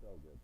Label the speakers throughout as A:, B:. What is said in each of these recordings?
A: So good.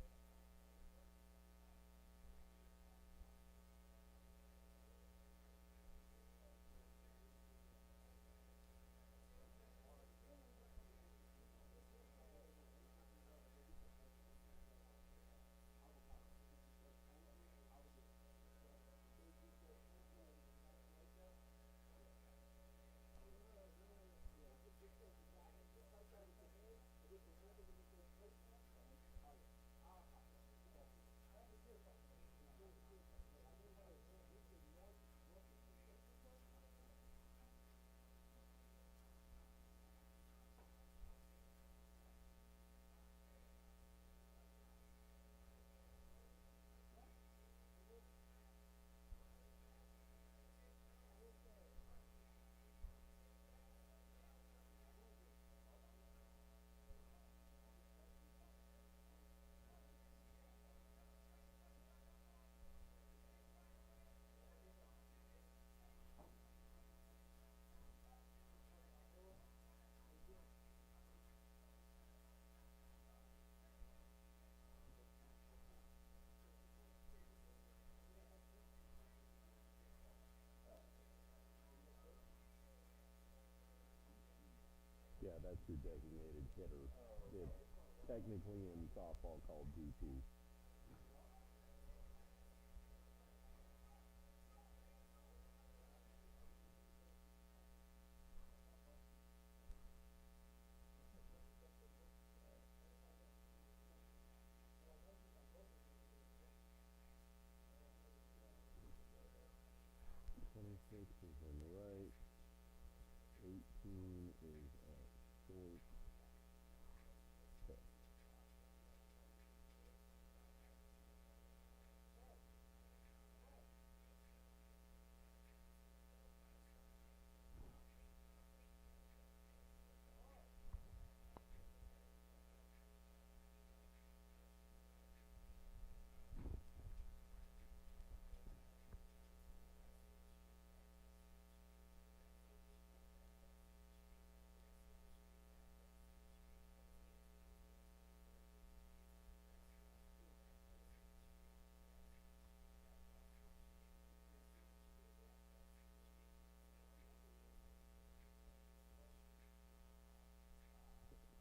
A: Yeah, that's your designated hitter. It's technically in softball called DP. 26 is in the right. 18 is at short. Okay.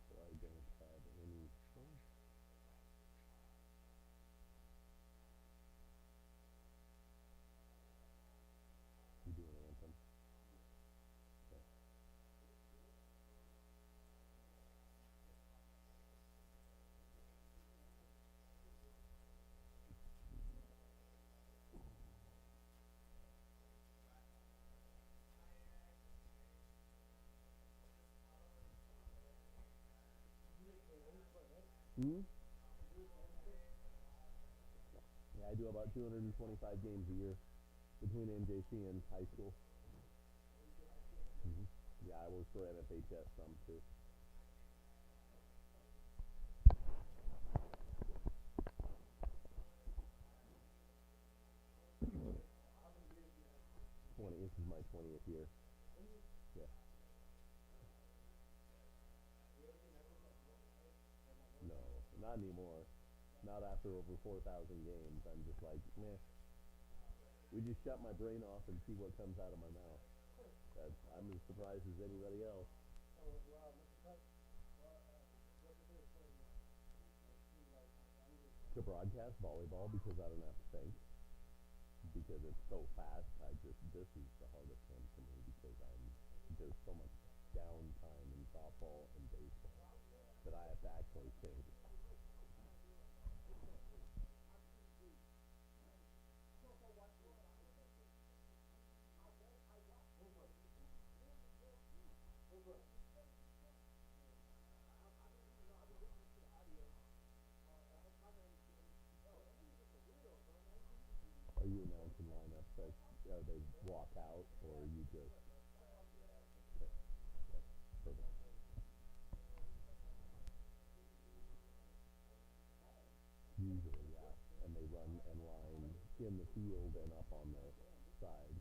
A: So I don't have any. Oh, you do an anthem. Okay. 2. Yeah, I do about 225 games a year between NJC and high school. Yeah, I work for NFHS some too. 20. This is my 20th year. Yeah. No, not anymore. Not after over 4,000 games. I'm just like, meh. We just shut my brain off and see what comes out of my mouth. I'm as surprised as anybody else. To broadcast volleyball because I don't have to think because it's so fast. This is the hardest one for me because there's so much downtime in softball and baseball that I have to actually think. Are you announcing lineups like they walk out or you just okay, okay, perfect. Usually, yeah, and they run and line in the field and up on the side.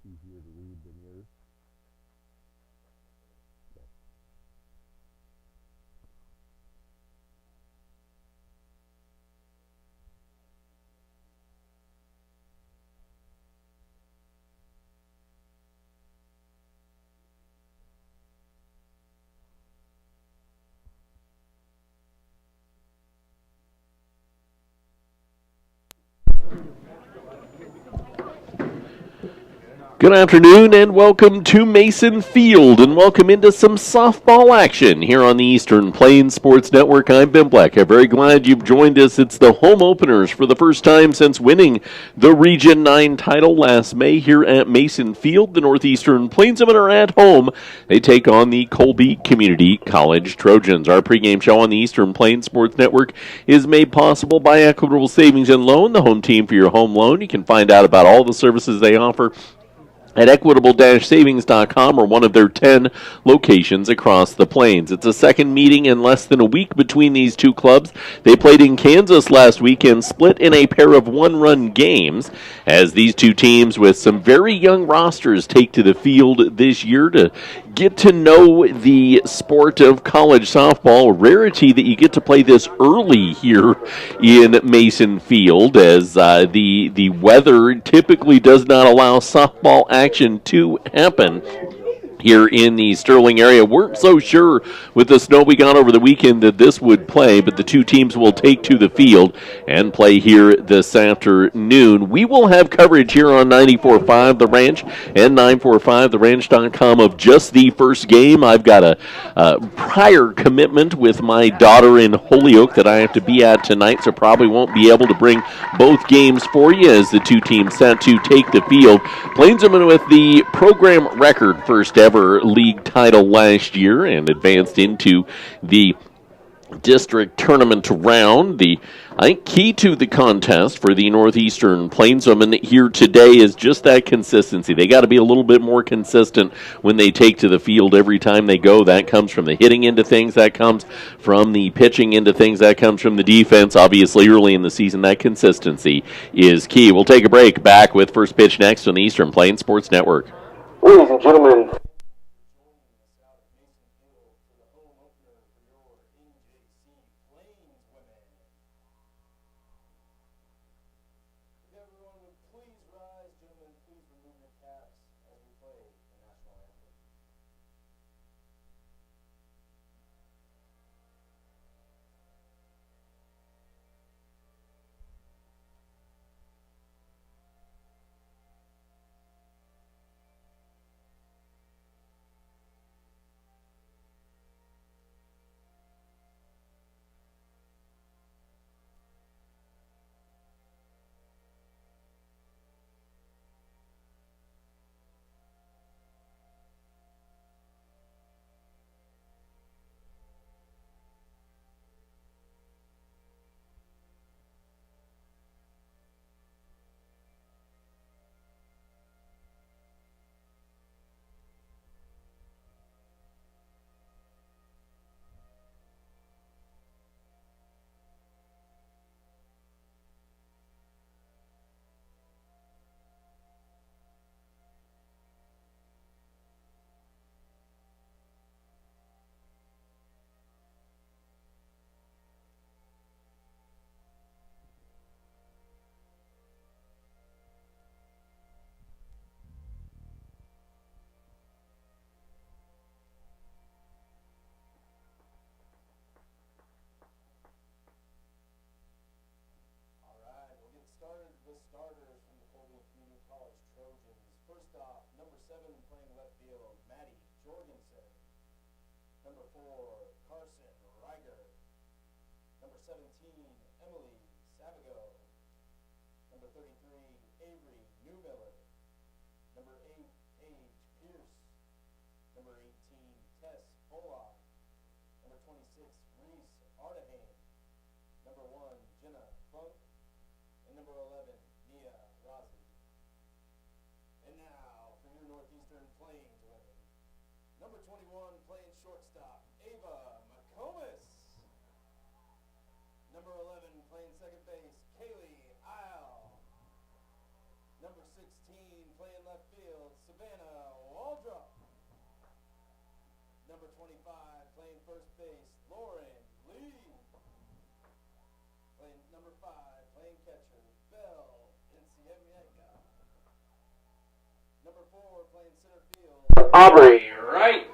A: easier to read than yours? Okay.
B: Good afternoon and welcome to Mason Field and welcome into some softball action here on the Eastern Plains Sports Network. I'm Ben Black. I'm very glad you've joined us. It's the home openers for the first time since winning the Region 9 title last May here at Mason Field. The Northeastern Plainsmen are at home. They take on the Colby Community College Trojans. Our pregame show on the Eastern Plains Sports Network is made possible by Equitable Savings and Loan, the home team for your home loan. You can find out about all the services they offer at equitable-savings.com or one of their 10 locations across the plains. It's a second meeting in less than a week between these two clubs. They played in Kansas last week and split in a pair of one-run games as these two teams with some very young rosters take to the field this year to get to know the sport of college softball. A rarity that you get to play this early here in Mason Field, as the weather typically does not allow softball action to happen here in the Sterling area. Weren't so sure with the snow we got over the weekend that this would play, but the two teams will take to the field and play here this afternoon. We will have coverage here on 94.5 The Ranch and 945theranch.com of just the first game. I've got a prior commitment with my daughter in Holyoke that I have to be at tonight, so probably won't be able to bring both games for you as the two teams set to take the field. Plainsmen with the program record first ever league title last year and advanced into the district tournament round. I think key to the contest for the Northeastern Plainsmen here today is just that consistency. They got to be a little bit more consistent when they take to the field every time they go. That comes from the hitting into things, that comes from the pitching into things, that comes from the defense. Obviously, early in the season, that consistency is key. We'll take a break. Back with First Pitch next on the Eastern Plains Sports Network.
C: Ladies and gentlemen, started with starters from the Colby Community College Trojans. First off, number 7 playing left field, Maddie Jorgensen. Number 4, Carson Reiger. Number 17, Emily Savago. Number 33, Avery Newmiller. Number 8, Paige Pierce. Number 18, Tess Pollock. Number 26, Reese Ardahan. Number 1, Jenna Funk. And number 11, Nia Rossi. And now, for your Northeastern Plains women. Number 21, playing shortstop, Ava McComas. Number 11, playing second base, Kaylee Isle. Number 16, playing left field, Savannah Waldrop. Number 25, playing first base, Lauren Lee. Playing number 5, playing catcher, Belle Inciemiega. Number 4, playing center field, Aubrey Wright.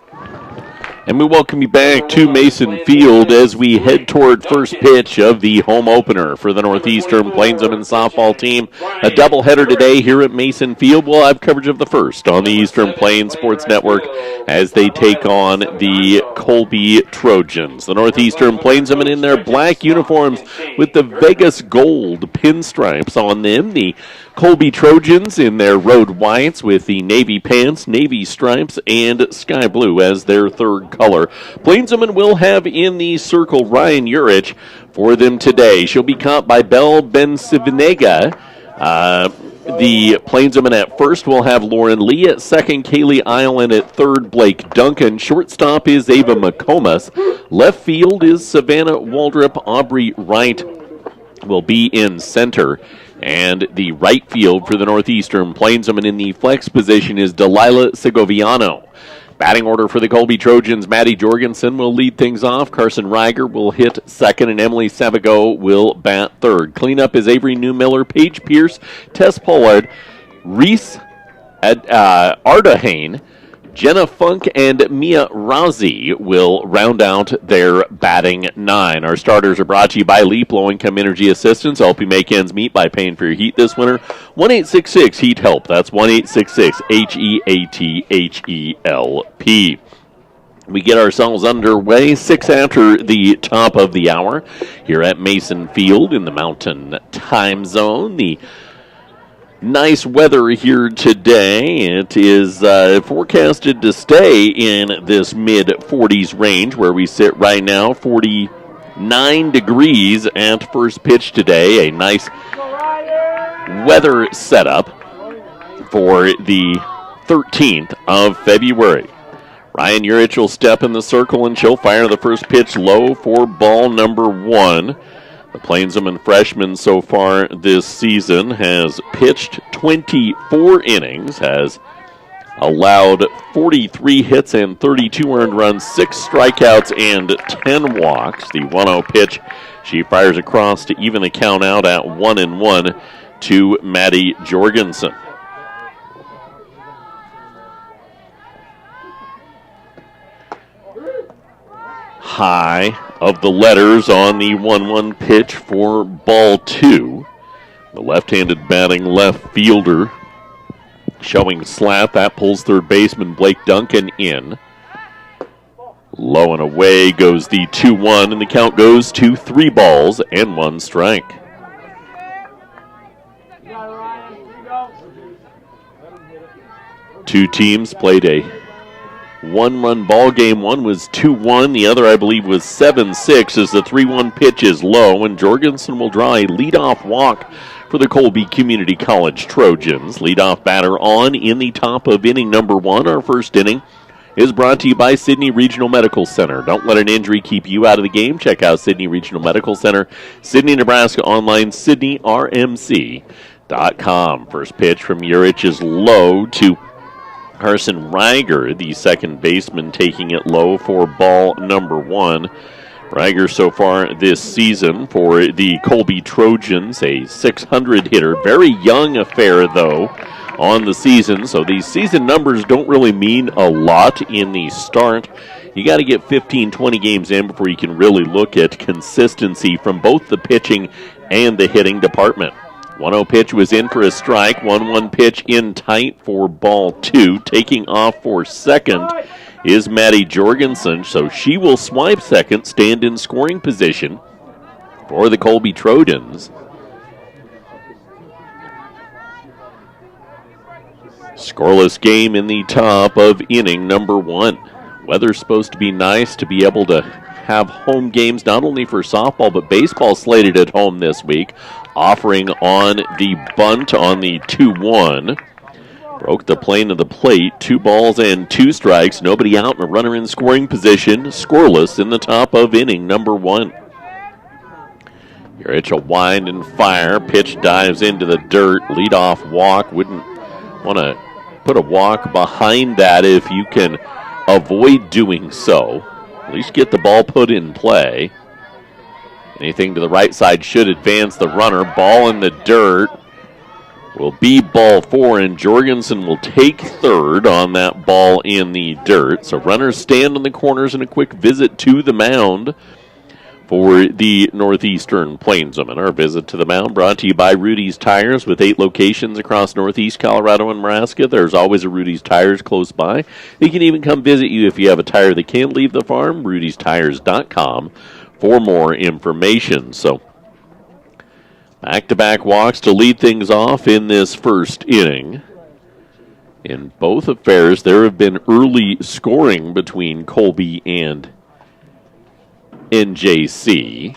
B: And we welcome you back to Mason Field as we head toward first pitch of the home opener for the Northeastern Plainswomen softball team. A doubleheader today here at Mason Field. We'll have coverage of the first on the Eastern Plains Sports Network as they take on the Colby Trojans. The Northeastern Plainswomen in their black uniforms with the Vegas gold pinstripes on them. The Colby Trojans in their road whites with the navy pants, navy stripes, and sky blue as their third color. Plainswomen will have in the circle Ryan Urich for them today. She'll be caught by Belle Inciemiega. The Plainswomen at first will have Lauren Lee at second, Kaylee Island at third, Blake Duncan. Shortstop is Ava McComas. Left field is Savannah Waldrop. Aubrey Wright will be in center. And the right field for the Northeastern Plainswomen in the flex position is Delilah Segoviano. Batting order for the Colby Trojans, Maddie Jorgensen will lead things off. Carson Reiger will hit second, and Emily Savago will bat third. Cleanup is Avery Newmiller, Paige Pierce, Tess Pollard, Reese Ardahane, Jenna Funk, and Mia Razi will round out their batting nine. Our starters are brought to you by Leap Low Income Energy Assistance. Help you make ends meet by paying for your heat this winter. 1-866-HEAT-HELP. That's 1-866-HEATHELP. We get ourselves underway 6 after the top of the hour here at Mason Field in the Mountain Time Zone. The nice weather here today. It is forecasted to stay in this mid-40s range where we sit right now, 49 degrees at first pitch today. A nice weather setup for the 13th of February. Ryan Urich will step in the circle and she'll fire the first pitch low for ball number 1. The Plainswoman freshman so far this season has pitched 24 innings, has allowed 43 hits and 32 earned runs, 6 strikeouts, and 10 walks. The 1-0 pitch, she fires across to even the count out at 1-1 to Maddie Jorgensen. High of the letters on the 1-1 pitch for ball 2. The left-handed batting left fielder showing slat. That pulls third baseman Blake Duncan in. Low and away goes the 2-1, and the count goes to 3 balls and 1 strike. Two teams played a 1-run ball game. One was 2-1. The other, I believe, was 7-6 as the 3-1 pitch is low, and Jorgensen will draw a leadoff walk for the Colby Community College Trojans. Leadoff batter on in the top of inning number 1. Our first inning is brought to you by Sidney Regional Medical Center. Don't let an injury keep you out of the game. Check out Sidney Regional Medical Center, Sidney, Nebraska, online, SydneyRMC.com. First pitch from Urich is low to Carson Reiger, the second baseman, taking it low for ball number 1. Reiger so far this season for the Colby Trojans, a .600 hitter. Very young affair, though, on the season. So these season numbers don't really mean a lot in the start. You got to get 15, 20 games in before you can really look at consistency from both the pitching and the hitting department. 1-0 pitch was in for a strike. 1-1 pitch in tight for ball 2. Taking off for second is Maddie Jorgensen, so she will swipe second, stand in scoring position for the Colby Trojans. Scoreless game in the top of inning number 1. Weather's supposed to be nice to be able to have home games not only for softball but baseball slated at home this week. Offering on the bunt on the 2-1. Broke the plane of the plate. 2 balls and 2 strikes. Nobody out and a runner in scoring position. Scoreless in the top of inning number 1. Urich a wind and fire. Pitch dives into the dirt. Leadoff walk. Wouldn't want to put a walk behind that if you can avoid doing so. At least get the ball put in play. Anything to the right side should advance the runner. Ball in the dirt will be ball 4, and Jorgensen will take third on that ball in the dirt. So runners stand on the corners, and a quick visit to the mound for the Northeastern Plainswomen. Our visit to the mound brought to you by Rudy's Tires. With 8 locations across Northeast Colorado and Nebraska, there's always a Rudy's Tires close by. They can even come visit you if you have a tire that can't leave the farm. Rudy'sTires.com for more information. So back-to-back walks to lead things off in this first inning. In both affairs, there have been early scoring between Colby and NJC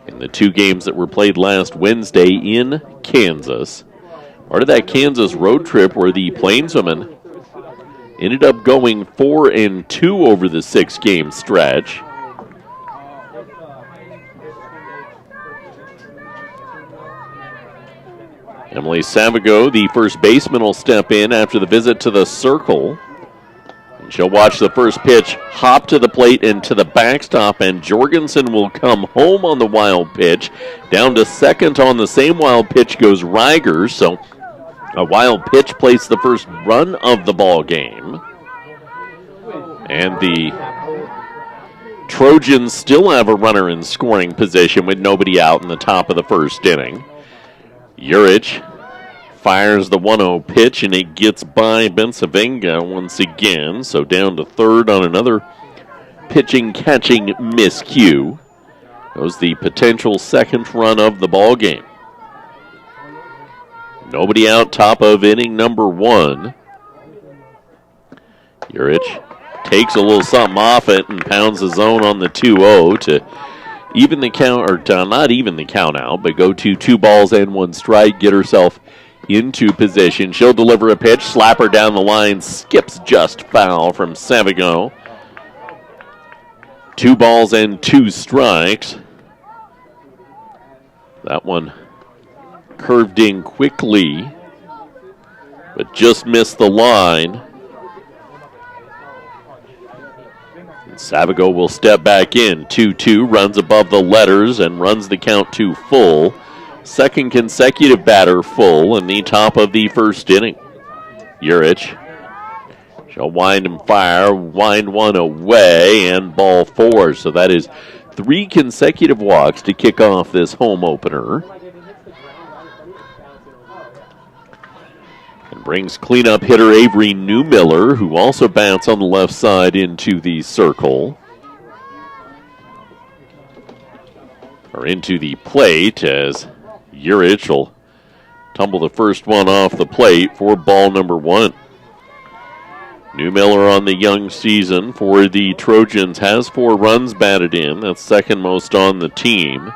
B: in the 2 games that were played last Wednesday in Kansas. Part of that Kansas road trip where the Plainswomen ended up going 4-2 over the 6-game stretch. Emily Savago, the first baseman, will step in after the visit to the circle. And she'll watch the first pitch hop to the plate and to the backstop, and Jorgensen will come home on the wild pitch. Down to second on the same wild pitch goes Reiger, so a wild pitch placed the first run of the ball game. And the Trojans still have a runner in scoring position with nobody out in the top of the first inning. Urich fires the 1-0 pitch, and it gets by Bensavenga once again. So down to third on another pitching-catching miscue. Goes the potential second run of the ball game. Nobody out, top of inning number 1. Urich takes a little something off it and pounds the zone on the 2-0 to even the count, or not even the count out, but go to 2 balls and 1 strike, get herself into position. She'll deliver a pitch, slap her down the line, skips just foul from Savago. 2 balls and 2 strikes. That one curved in quickly, but just missed the line. Savago will step back in. 2-2, runs above the letters and runs the count to full. Second consecutive batter full in the top of the first inning. Urich, she'll wind and fire, wind one away, and ball 4. So that is 3 consecutive walks to kick off this home opener. And brings cleanup hitter Avery Newmiller, who also bats on the left side, into the circle. Or into the plate, as Urich will tumble the first one off the plate for ball number 1. Newmiller on the young season for the Trojans has 4 runs batted in. That's second most on the team.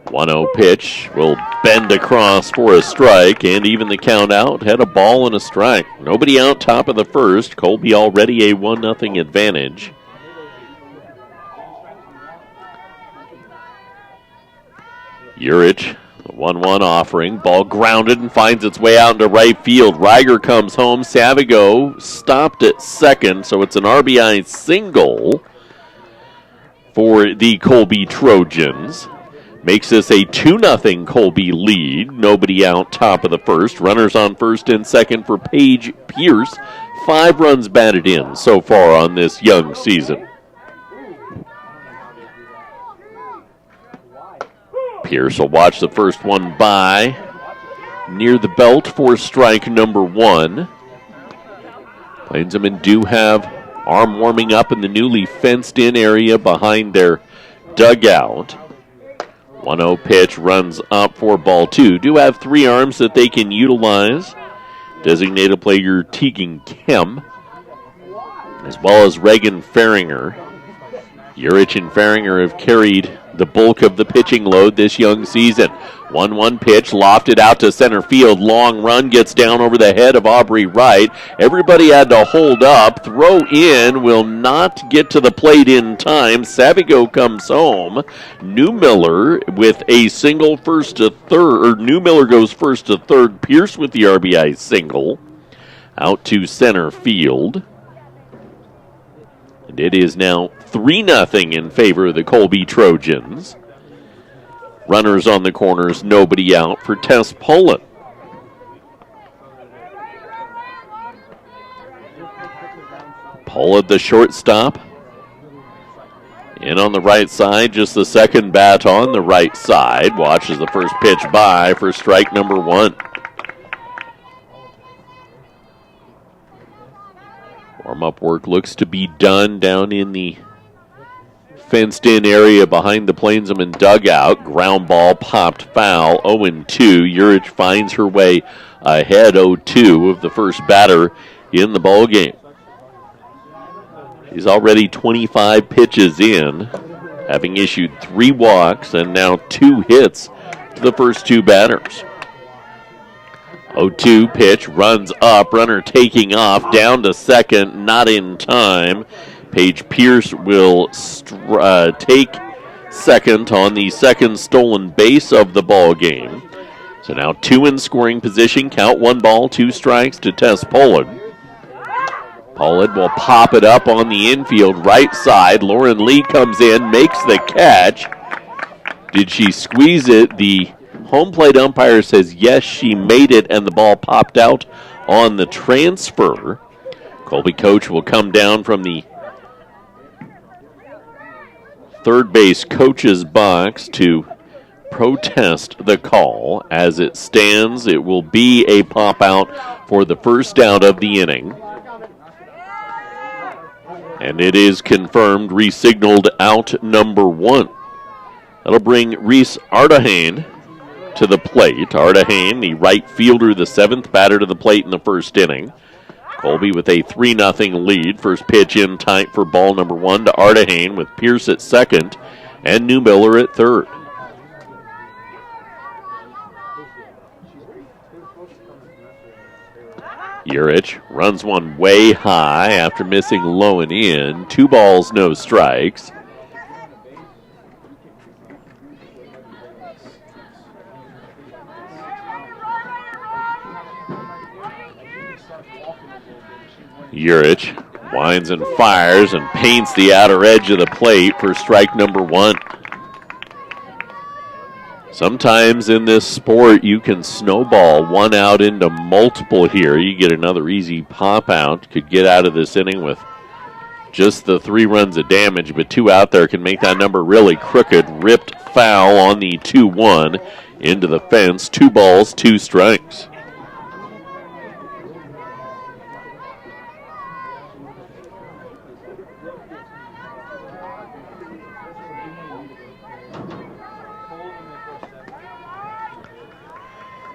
B: 1-0 pitch will bend across for a strike, and even the count out, had a ball and a strike. Nobody out, top of the first. Colby already a 1-0 advantage. Urich, the 1-1 offering. Ball grounded and finds its way out into right field. Reiger comes home. Savago stopped at second, so it's an RBI single for the Colby Trojans. Makes this a 2-0 Colby lead. Nobody out, top of the first. Runners on first and second for Paige Pierce. 5 runs batted in so far on this young season. Pierce will watch the first one by near the belt for strike number 1. Plainswomen do have arm warming up in the newly fenced-in area behind their dugout. 1-0 pitch runs up for ball 2. Do have 3 arms that they can utilize. Designated player Tegan Kemp, as well as Reagan Ferringer. Urich and Farringer have carried the bulk of the pitching load this young season. 1-1 pitch, lofted out to center field. Long run gets down over the head of Aubrey Wright. Everybody had to hold up. Throw in will not get to the plate in time. Savigo comes home. Newmiller with a single first to third. Or Newmiller goes first to third. Pierce with the RBI single. Out to center field. And it is now 3-0 in favor of the Colby Trojans. Runners on the corners, nobody out for Tess Pullen. Pullen, the shortstop. In on the right side, just the second bat on the right side. Watches the first pitch by for strike number 1. Warm-up work looks to be done down in the fenced-in area behind the Plainsman dugout. Ground ball popped foul, 0-2. Urich finds her way ahead, 0-2 of the first batter in the ballgame. She's already 25 pitches in, having issued 3 walks and now 2 hits to the first 2 batters. 0-2 pitch, runs up, runner taking off, down to second, not in time. Paige Pierce will take second on the second stolen base of the ball game. So now 2 in scoring position. Count 1 ball, 2 strikes to Tess Pollard. Pollard will pop it up on the infield right side. Lauren Lee comes in, makes the catch. Did she squeeze it? The home plate umpire says yes, she made it, and the ball popped out on the transfer. Colby coach will come down from the third base coach's box to protest the call. As it stands, it will be a pop out for the first out of the inning. And it is confirmed, re-signaled out number 1. That'll bring Reese Ardahan to the plate. Ardahan, the right fielder, the 7th batter to the plate in the first inning. Colby with a 3-0 lead. First pitch in tight for ball number 1 to Ardahan with Pierce at second and Newmiller at third. Urich runs one way high after missing low and in. 2 balls, no strikes. Urich winds and fires and paints the outer edge of the plate for strike number 1. Sometimes in this sport you can snowball 1 out into multiple here. You get another easy pop out. Could get out of this inning with just the 3 runs of damage, but 2 out there can make that number really crooked. Ripped foul on the 2-1 into the fence. 2 balls, 2 strikes.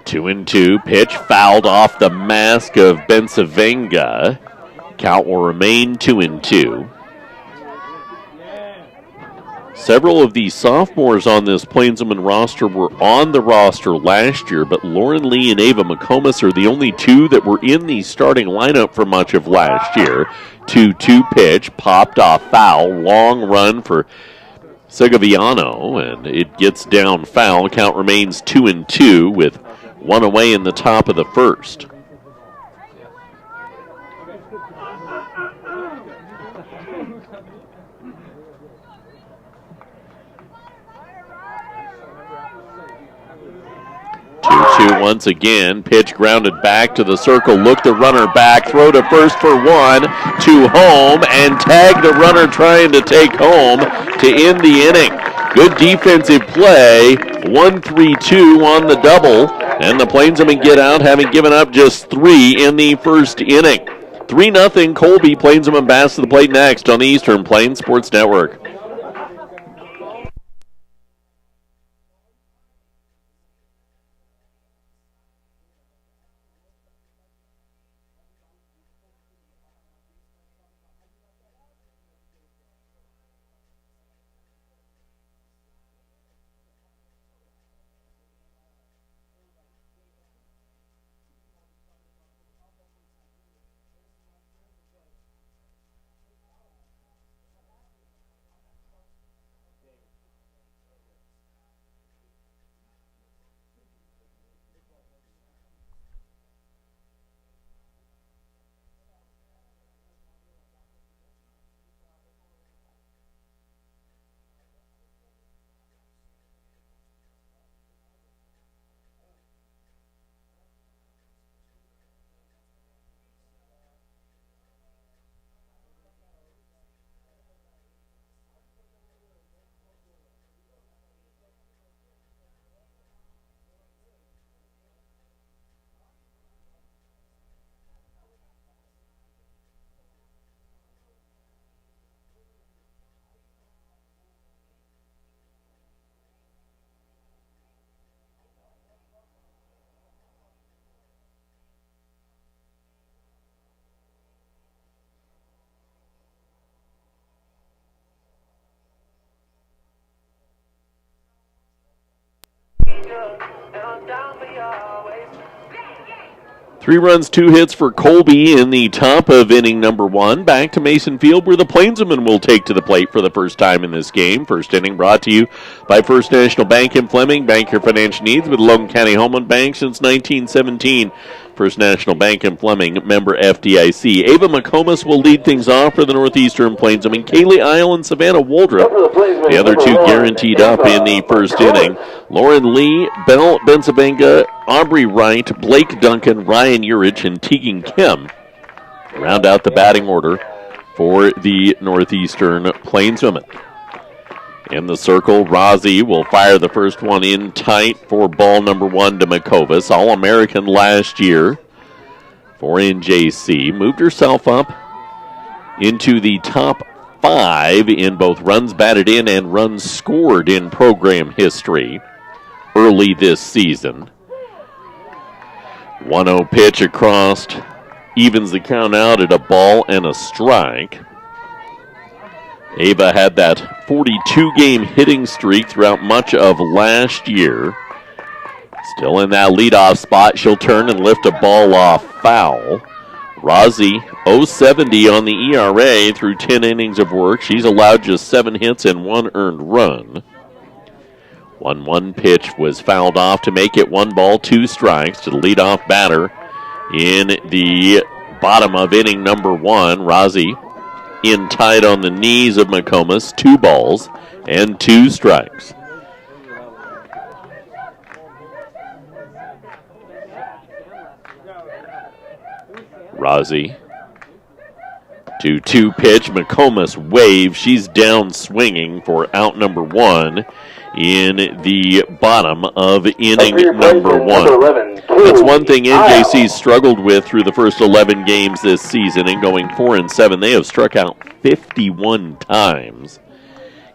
B: Two and 2 pitch fouled off the mask of Bensavenga. Count will remain 2-2. Several of the sophomores on this Plainsman roster were on the roster last year, but Lauren Lee and Ava McComas are the only 2 that were in the starting lineup for much of last year. 2-2 pitch popped off foul. Long run for Segoviano, and it gets down foul. Count remains 2-2 with 1 away in the top of the first. Two once again. Pitch grounded back to the circle. Look the runner back. Throw to first for 1. To home and tag the runner trying to take home to end the inning. Good defensive play. 1-3-2 on the double. And the Plainsmen get out, having given up just 3 in the first inning. 3-0 Colby. Plainsmen bass to the plate next on the Eastern Plains Sports Network. 3 runs, 2 hits for Colby in the top of inning number 1. Back to Mason Field, where the Plainsmen will take to the plate for the first time in this game. First inning brought to you by First National Bank in Fleming. Bank your financial needs with Logan County Home Loan Bank since 1917. First National Bank in Fleming, member FDIC. Ava McComas will lead things off for the Northeastern Plainsmen. Kaylee Isle and Savannah Woldrup, the other two guaranteed up in the first inning. Lauren Lee, Belle Benzabenga, Aubrey Wright, Blake Duncan, Ryan Urich, and Tegan Kim round out the batting order for the Northeastern Plainswomen. In the circle, Rozzi will fire the first one in tight for ball number 1 to McComas. All-American last year for NJC. Moved herself up into the top 5 in both runs batted in and runs scored in program history early this season. 1-0 pitch across, evens the count out at a ball and a strike. Ava had that 42-game hitting streak throughout much of last year. Still in that leadoff spot, she'll turn and lift a ball off foul. Rozzi, 0.70 on the ERA through 10 innings of work. She's allowed just 7 hits and 1 earned run. 1-1 pitch was fouled off to make it 1 ball, 2 strikes to the leadoff batter in the bottom of inning number 1. Rozzi in tight on the knees of McComas, 2 balls and 2 strikes. Rozzi, 2-2 pitch. McComas waves. She's down swinging for out number 1 in the bottom of inning number 1. That's one thing NJC struggled with through the first 11 games this season, and going 4-7, they have struck out 51 times.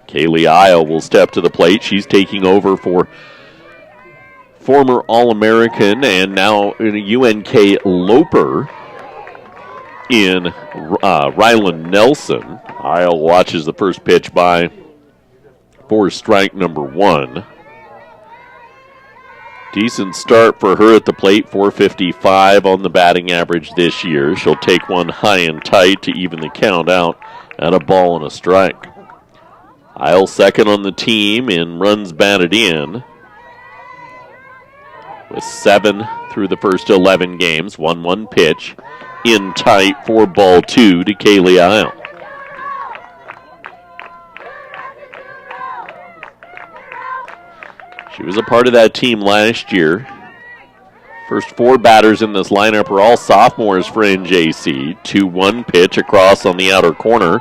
B: Kaylee Isle will step to the plate. She's taking over for former All-American and now UNK Loper in Rylan Nelson. Isle watches the first pitch by for strike number 1. Decent start for her at the plate, 455 on the batting average this year. She'll take one high and tight to even the count out at a ball and a strike. Isle second on the team in runs batted in, with 7 through the first 11 games. 1-1 pitch in tight for ball 2 to Kaylee Isle. She was a part of that team last year. First 4 batters in this lineup are all sophomores for NJC. 2-1 pitch across on the outer corner.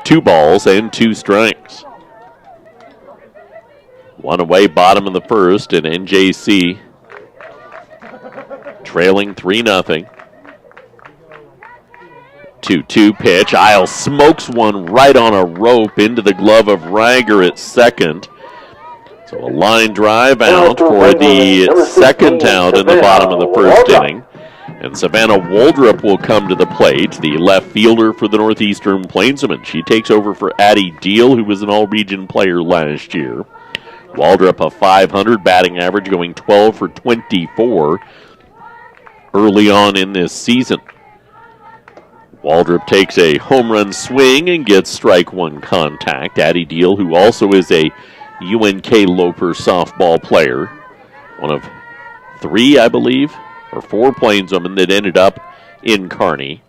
B: 2 balls and 2 strikes. 1 away, bottom of the first, and NJC trailing 3-0. 2-2 pitch. Isle smokes one right on a rope into the glove of Rager at second. So a line drive out for the second out in the bottom of the first inning. And Savannah Woldrup will come to the plate, the left fielder for the Northeastern Plainsmen. She takes over for Addie Deal, who was an all-region player last year. Woldrup a .500 batting average, going 12 for 24 early on in this season. Woldrup takes a home run swing and gets strike 1 contact. Addie Deal, who also is a UNK Loper softball player, one of 3, I believe, or 4 Plainswomen that ended up in Kearney.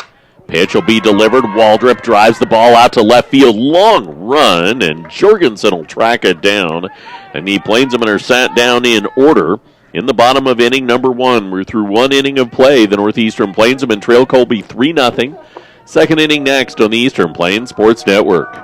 B: Pitch will be delivered. Woldrup drives the ball out to left field. Long run, and Jorgensen will track it down. And the Plainswomen are sat down in order in the bottom of inning number 1. We're through 1 inning of play. The Northeastern Plainswomen trail Colby 3-0. Second inning next on the Eastern Plains Sports Network.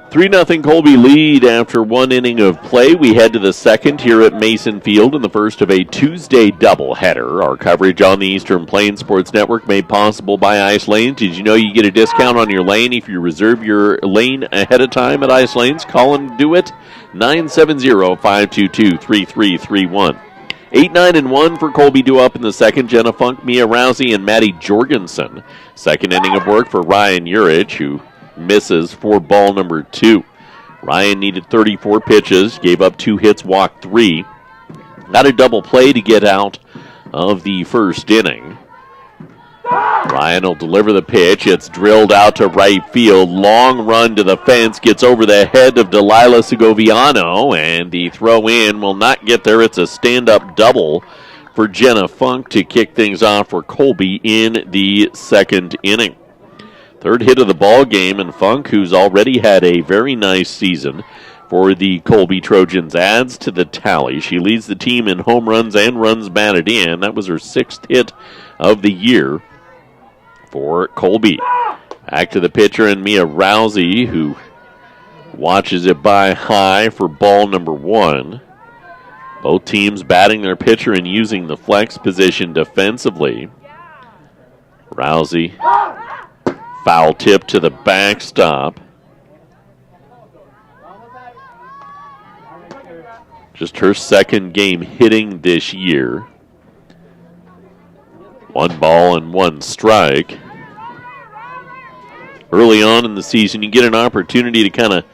B: 3-0 Colby lead after one inning of play. We head to the second here at Mason Field in the first of a Tuesday doubleheader. Our coverage on the Eastern Plains Sports Network made possible by Ice Lanes. Did you know you get a discount on your lane if you reserve your lane ahead of time at Ice Lanes? Call and do it. 970-522-3331. 8-9-1 for Colby due up in the second. Jenna Funk, Mia Rousey, and Maddie Jorgensen. Second inning of work for Ryan Urich, who misses for ball number 2. Ryan needed 34 pitches, gave up 2 hits, walked 3. Got a double play to get out of the first inning. Ryan will deliver the pitch. It's drilled out to right field. Long run to the fence. Gets over the head of Delilah Segoviano, and the throw in will not get there. It's a stand-up double for Jenna Funk to kick things off for Colby in the second inning. Third hit of the ball game, and Funk, who's already had a very nice season for the Colby Trojans, adds to the tally. She leads the team in home runs and runs batted in. That was her 6th hit of the year for Colby. Back to the pitcher and Mia Rousey, who watches it by high for ball number 1. Both teams batting their pitcher and using the flex position defensively. Rousey, foul tip to the backstop. Just her second game hitting this year. 1 ball and 1 strike. Early on in the season, you get an opportunity to kind of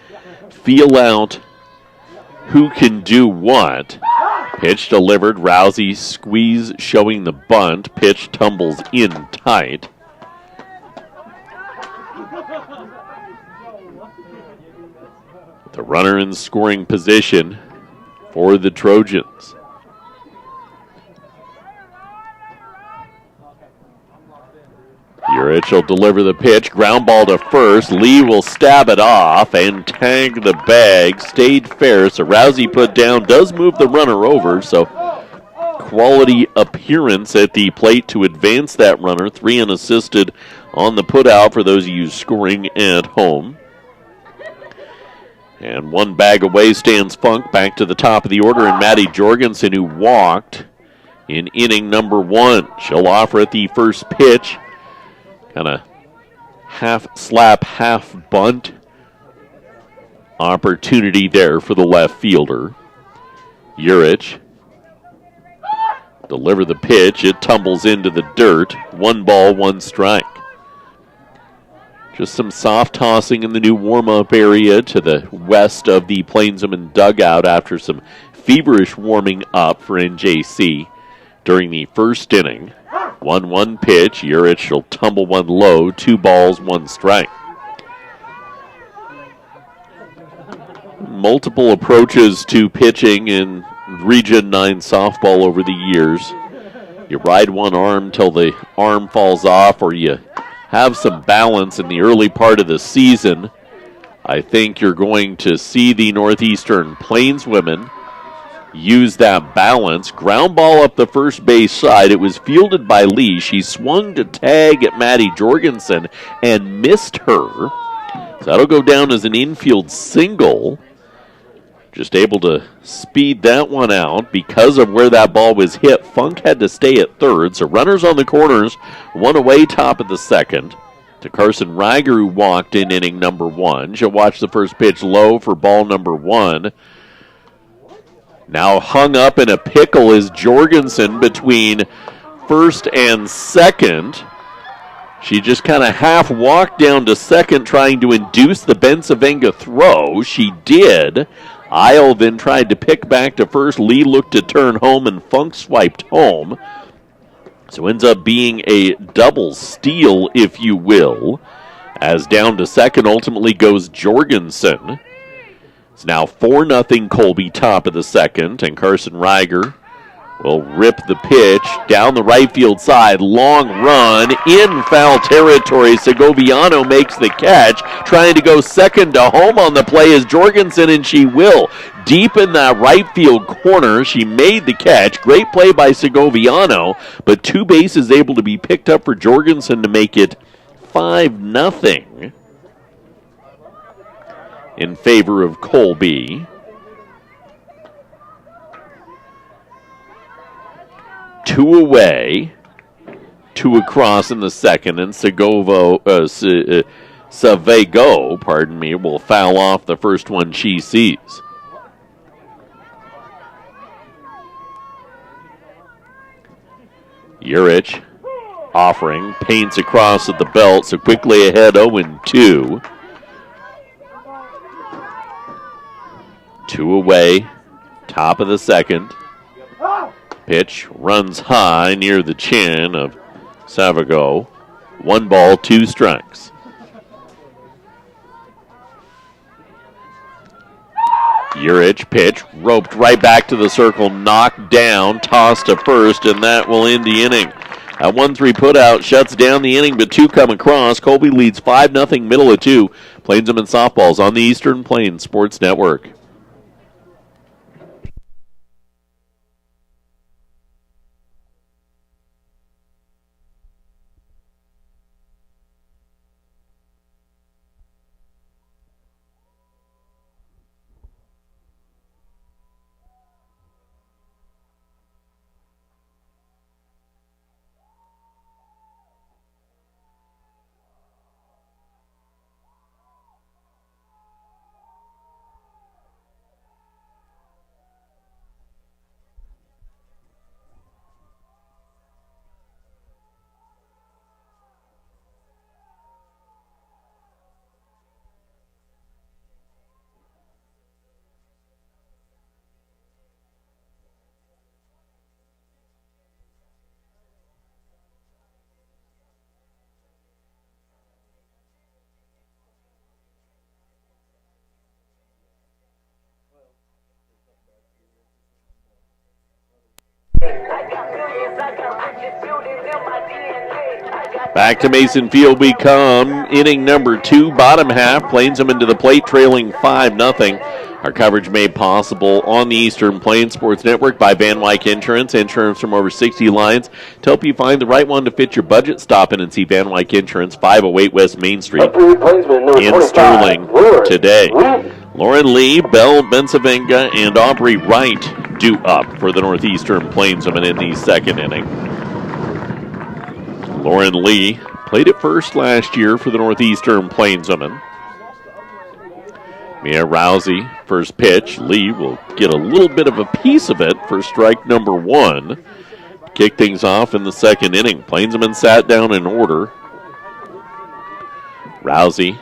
B: feel out who can do what. Pitch delivered. Rousey squeeze showing the bunt. Pitch tumbles in tight. The runner in scoring position for the Trojans. Urich will deliver the pitch. Ground ball to first. Lee will stab it off and tag the bag. Stayed fair, so Rousey put down. Does move the runner over, so quality appearance at the plate to advance that runner. 3 unassisted on the putout for those of you scoring at home. And 1 bag away stands Funk. Back to the top of the order, and Maddie Jorgensen, who walked in inning number 1. She'll offer at the first pitch. Kind of half slap, half bunt opportunity there for the left fielder. Urich deliver the pitch. It tumbles into the dirt. 1 ball, 1 strike. Just some soft tossing in the new warm-up area to the west of the Plainsman dugout after some feverish warming up for NJC during the first inning. 1-1 pitch. Urich will tumble 1 low. 2 balls, 1 strike. Multiple approaches to pitching in Region 9 softball over the years. You ride one arm till the arm falls off, or you have some balance in the early part of the season. I think you're going to see the Northeastern Plainswomen use that balance. Ground ball up the first base side. It was fielded by Lee. She swung to tag at Maddie Jorgensen and missed her. So that'll go down as an infield single. Just able to speed that one out because of where that ball was hit. Funk had to stay at third. So runners on the corners, 1 away, top of the second. To Carson Reiger, who walked in inning number 1. She'll watch the first pitch low for ball number 1. Now hung up in a pickle is Jorgensen between first and second. She just kind of half walked down to second trying to induce the Bensavenga throw. She did. Isle then tried to pick back to first. Lee looked to turn home, and Funk swiped home. So ends up being a double steal, if you will, as down to second ultimately goes Jorgensen. It's now 4-0 Colby, top of the second, and Carson Reiger will rip the pitch down the right field side. Long run in foul territory. Segoviano makes the catch, trying to go second to home on the play is Jorgensen, and she will. Deep in that right field corner, she made the catch. Great play by Segoviano, but 2 bases able to be picked up for Jorgensen to make it 5-0 in favor of Colby. 2 away, 2 across in the second, and Savego, will foul off the first one she sees. Urich offering, paints across at the belt, so quickly ahead 0-2. 2 away, top of the second. Pitch runs high near the chin of Savego. 1 ball, 2 strikes. Urich pitch, roped right back to the circle, knocked down, tossed to first, and that will end the inning. A 1-3 putout shuts down the inning, but 2 come across. Colby leads 5-0, middle of 2. Plainsman softballs on the Eastern Plains Sports Network. Back to Mason Field we come. Inning number 2, bottom half. Plainsman to the plate, trailing 5-0. Our coverage made possible on the Eastern Plains Sports Network by Van Wyck Insurance. Insurance from over 60 lines. To help you find the right one to fit your budget, stop in and see Van Wyck Insurance, 508 West Main Street in Sterling today. Lauren Lee, Belle Bensavenga, and Aubrey Wright due up for the Northeastern Plainsmen in the second inning. Lauren Lee played at first last year for the Northeastern Plainsmen. Mia Rousey, first pitch. Lee will get a little bit of a piece of it for strike number 1. Kick things off in the second inning. Plainsmen sat down in order. Rousey.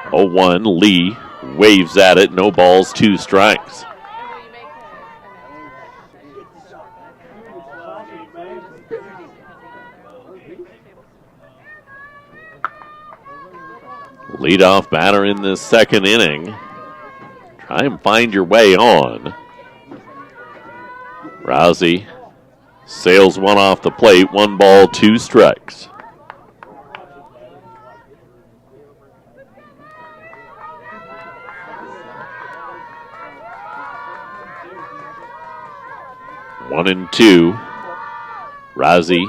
B: 0-1. Lee waves at it. No balls, 2 strikes. Leadoff batter in this second inning. Try and find your way on. Rousey sails one off the plate. 1 ball, 2 strikes. One and 2. Rousey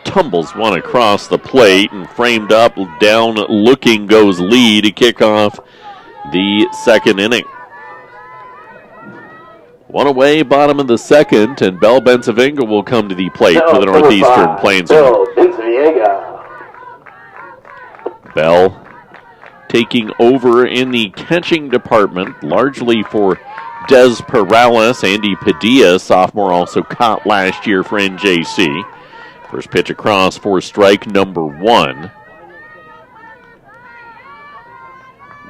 B: tumbles one across the plate and framed up, down looking goes Lee to kick off the second inning. 1 away, bottom of the second, and Belle Bensavenga will come to the plate for the Northeastern Plainsmen. Belle taking over in the catching department, largely for Des Perales. Andy Padilla, sophomore, also caught last year for NJC. First pitch across for strike number 1.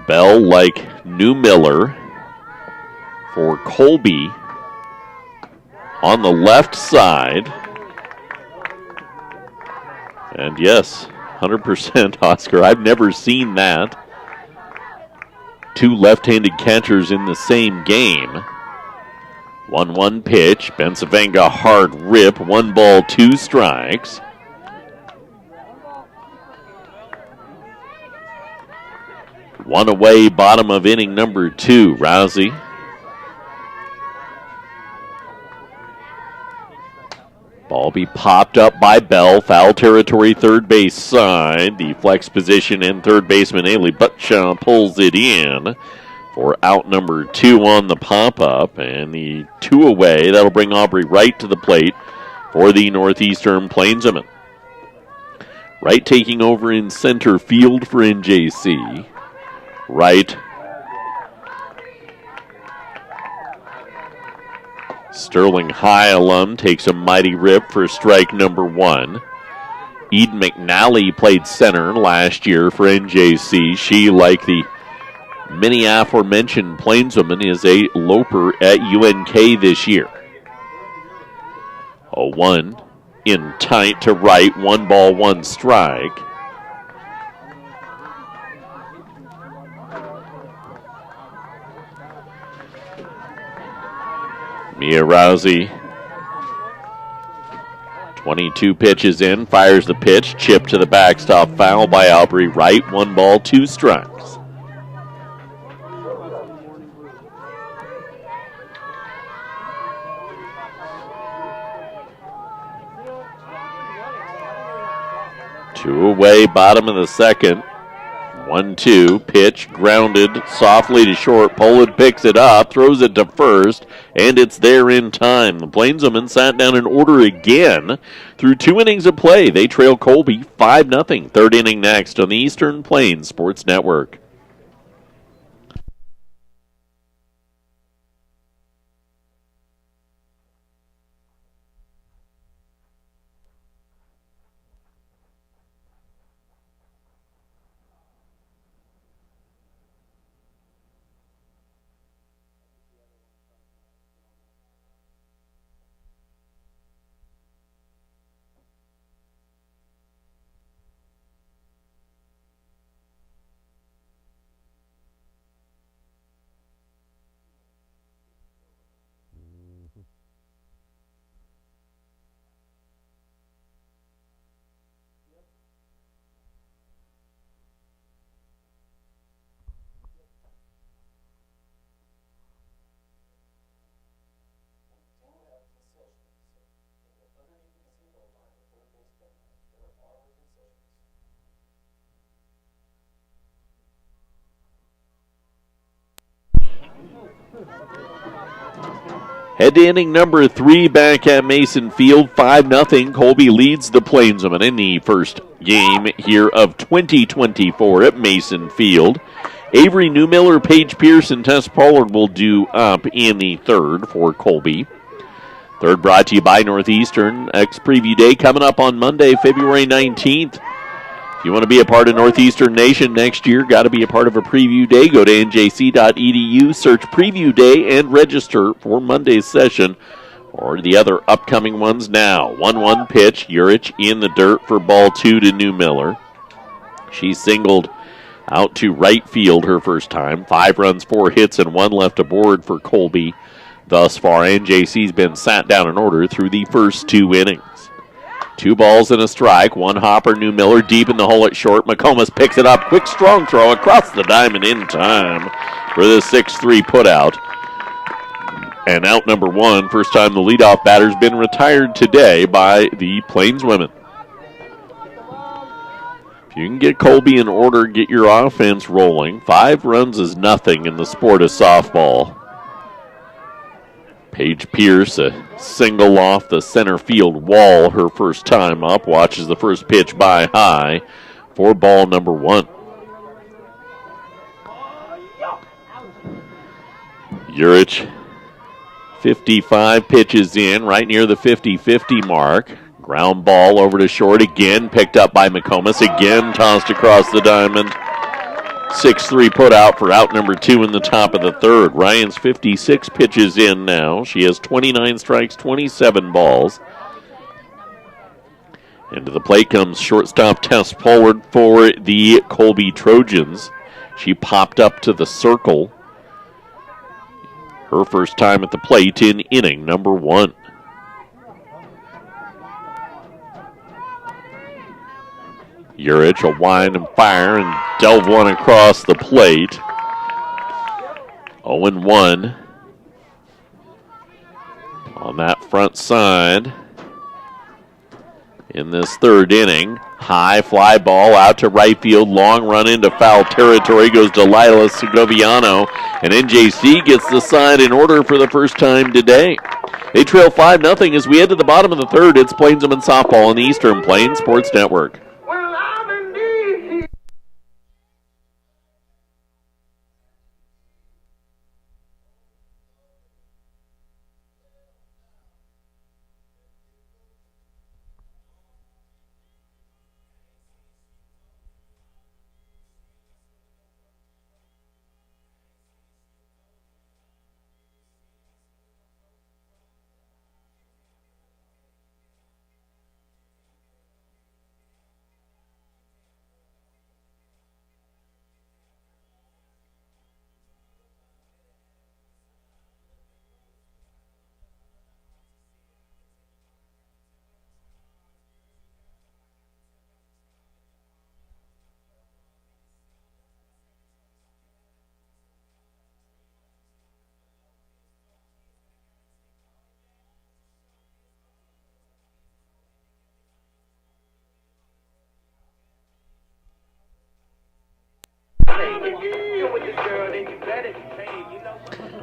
B: Bell, like New Miller, for Colby on the left side. And yes, 100% Oscar. I've never seen that. 2 left-handed catchers in the same game. 1-1 pitch. Bensavenga hard rip. 1 ball, 2 strikes. One away, bottom of inning number 2. Rousey. Ball be popped up by Bell. Foul territory, third base side. The flex position and third baseman Ailey Buttshaw pulls it in for out number 2 on the pop-up. And the 2 away. That'll bring Aubrey Wright to the plate for the Northeastern Plainswomen. Wright taking over in center field for NJC. Wright. Sterling High alum takes a mighty rip for strike number 1. Eden McNally played center last year for NJC. She, like the many aforementioned Plainswoman, is a loper at UNK this year. A 1 in tight to right, 1 ball, 1 strike. Mia Rousey, 22 pitches in, fires the pitch, chip to the backstop, foul by Aubrey Wright, 1 ball, 2 strikes. Two away, bottom of the second. 1-2, pitch, grounded softly to short. Pollard picks it up, throws it to first, and it's there in time. The Plainswomen sat down in order again through 2 innings of play. They trail Colby 5-0. Third inning next on the Eastern Plains Sports Network. Head to inning number 3 back at Mason Field. 5-0. Colby leads the Plainswomen in the first game here of 2024 at Mason Field. Avery Newmiller, Paige Pierce, and Tess Pollard will do up in the third for Colby. Third brought to you by Northeastern. X-Preview Day coming up on Monday, February 19th. If you want to be a part of Northeastern Nation next year, got to be a part of a preview day. Go to njc.edu, search Preview Day, and register for Monday's session or the other upcoming ones now. 1-1 pitch. Urich in the dirt for ball 2 to Newmiller. She singled out to right field her first time. 5 runs, 4 hits, and 1 left aboard for Colby. Thus far, NJC's been sat down in order through the first 2 innings. 2 balls and a strike. 1 hopper, Newmiller deep in the hole at short. McComas picks it up. Quick, strong throw across the diamond in time for the 6-3 putout. And out number 1. First time the leadoff batter's been retired today by the Plainswomen. If you can get Colby in order, get your offense rolling. 5 runs is nothing in the sport of softball. Paige Pierce, a single off the center field wall her first time up. Watches the first pitch by high for ball number 1. Urich, 55 pitches in, right near the 50-50 mark. Ground ball over to short again, picked up by McComas. Again tossed across the diamond. 6-3 put out for out number 2 in the top of the third. Ryan's 56 pitches in now. She has 29 strikes, 27 balls. Into the plate comes shortstop Tess Pollard for the Colby Trojans. She popped up to the circle. Her first time at the plate in inning number 1. Urich will wind and fire and delve one across the plate. 0-1 on that front side. in this third inning. High fly ball out to right field. Long run into foul territory. Goes to Lila Segoviano. And NJC gets the side in order for the first time today. They trail 5-0 as we head to the bottom of the third. It's Plainsman softball on the Eastern Plains Sports Network.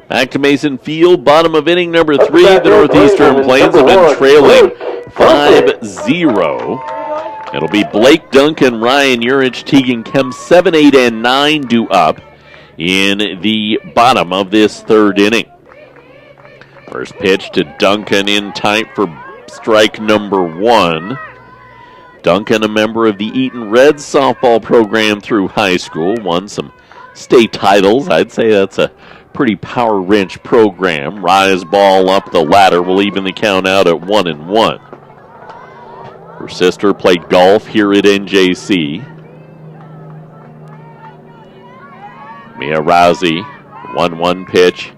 B: Back to Mason Field, bottom of inning number 3. The Northeastern Plains have been trailing 5-0. It'll be Blake Duncan, Ryan Urich, Tegan Kem, 7, 8, and 9 due up in the bottom of this third inning. First pitch to Duncan in tight for strike number 1. Duncan, a member of the Eaton Reds softball program through high school, won some state titles. I'd say that's a pretty power wrench program. Rise ball up the ladder will even the count out at 1-1. Her sister played golf here at NJC. Mia Rousey, 1-1 pitch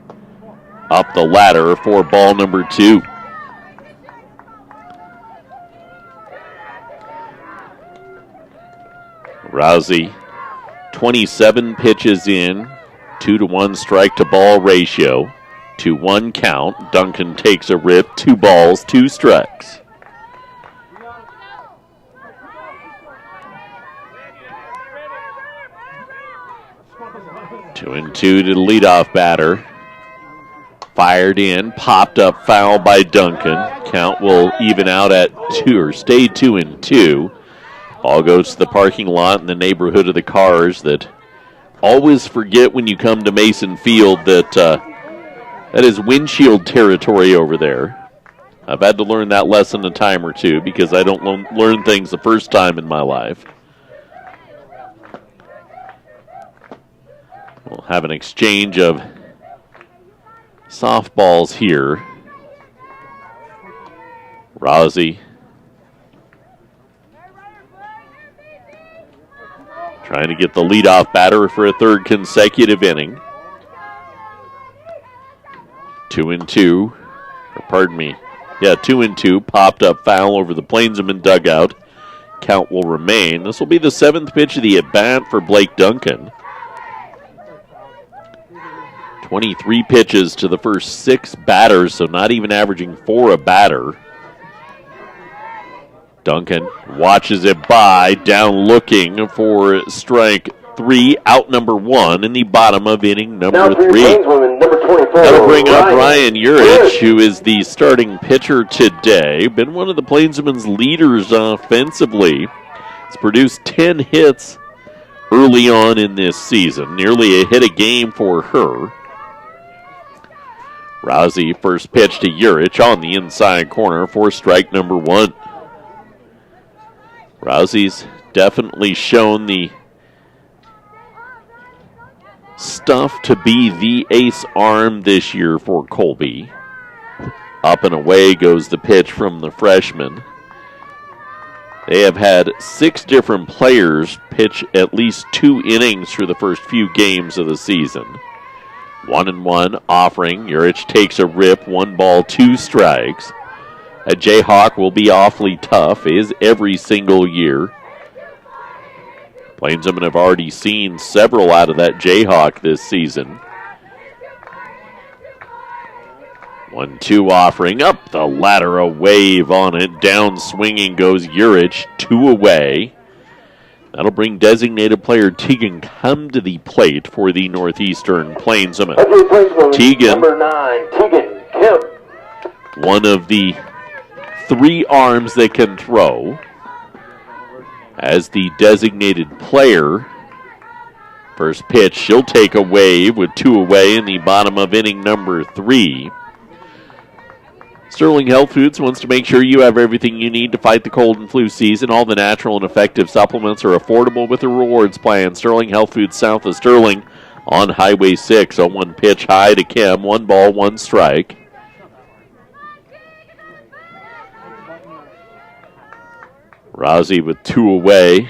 B: up the ladder for ball number 2. Rousey, 27 pitches in, 2-to-1 strike to ball ratio, 2-1 count. Duncan takes a rip, 2 balls, 2 strikes. Two and two to the leadoff batter. Fired in, popped up foul by Duncan. Count will even out at 2 or stay 2-2. Ball goes to the parking lot in the neighborhood of the cars that always forget when you come to Mason Field that that is windshield territory over there. I've had to learn that lesson a time or two because I don't learn things the first time in my life. We'll have an exchange of softballs here. Rousey trying to get the leadoff batter for a third consecutive inning. 2-2. Or pardon me. Yeah, 2-2. Popped up foul over the Plainsman dugout. Count will remain. This will be the 7th pitch of the at-bat for Blake Duncan. 23 pitches to the first 6 batters, so not even averaging 4 a batter. Duncan watches it by, down looking for strike 3, out number 1 in the bottom of inning number 3. That'll bring up Ryan Urich, who is the starting pitcher today. Been one of the Plainsman's leaders offensively. Has produced 10 hits early on in this season, nearly a hit a game for her. Rousey, first pitch to Urich on the inside corner for strike number 1. Rousey's definitely shown the stuff to be the ace arm this year for Colby. Up and away goes the pitch from the freshman. They have had 6 different players pitch at least 2 innings through the first few games of the season. 1-1 offering. Urich takes a rip, 1 ball, 2 strikes. A Jayhawk will be awfully tough, is every single year. Plainsmen have already seen several out of that Jayhawk this season. 1-2 offering up the ladder, a wave on it. Down swinging goes Urich, 2 away. That'll bring designated player Tegan Kim to the plate for the Northeastern Plainsmen. Tegan,
D: number 9, Tegan Kim.
B: one of the 3 arms that can throw. As the designated player, first pitch, she'll take a wave with 2 away in the bottom of inning number 3. Sterling Health Foods wants to make sure you have everything you need to fight the cold and flu season. All the natural and effective supplements are affordable with a rewards plan. Sterling Health Foods south of Sterling on Highway 6. 0-1 pitch high to Kim. 1 ball, 1 strike. Rozzi with 2 away.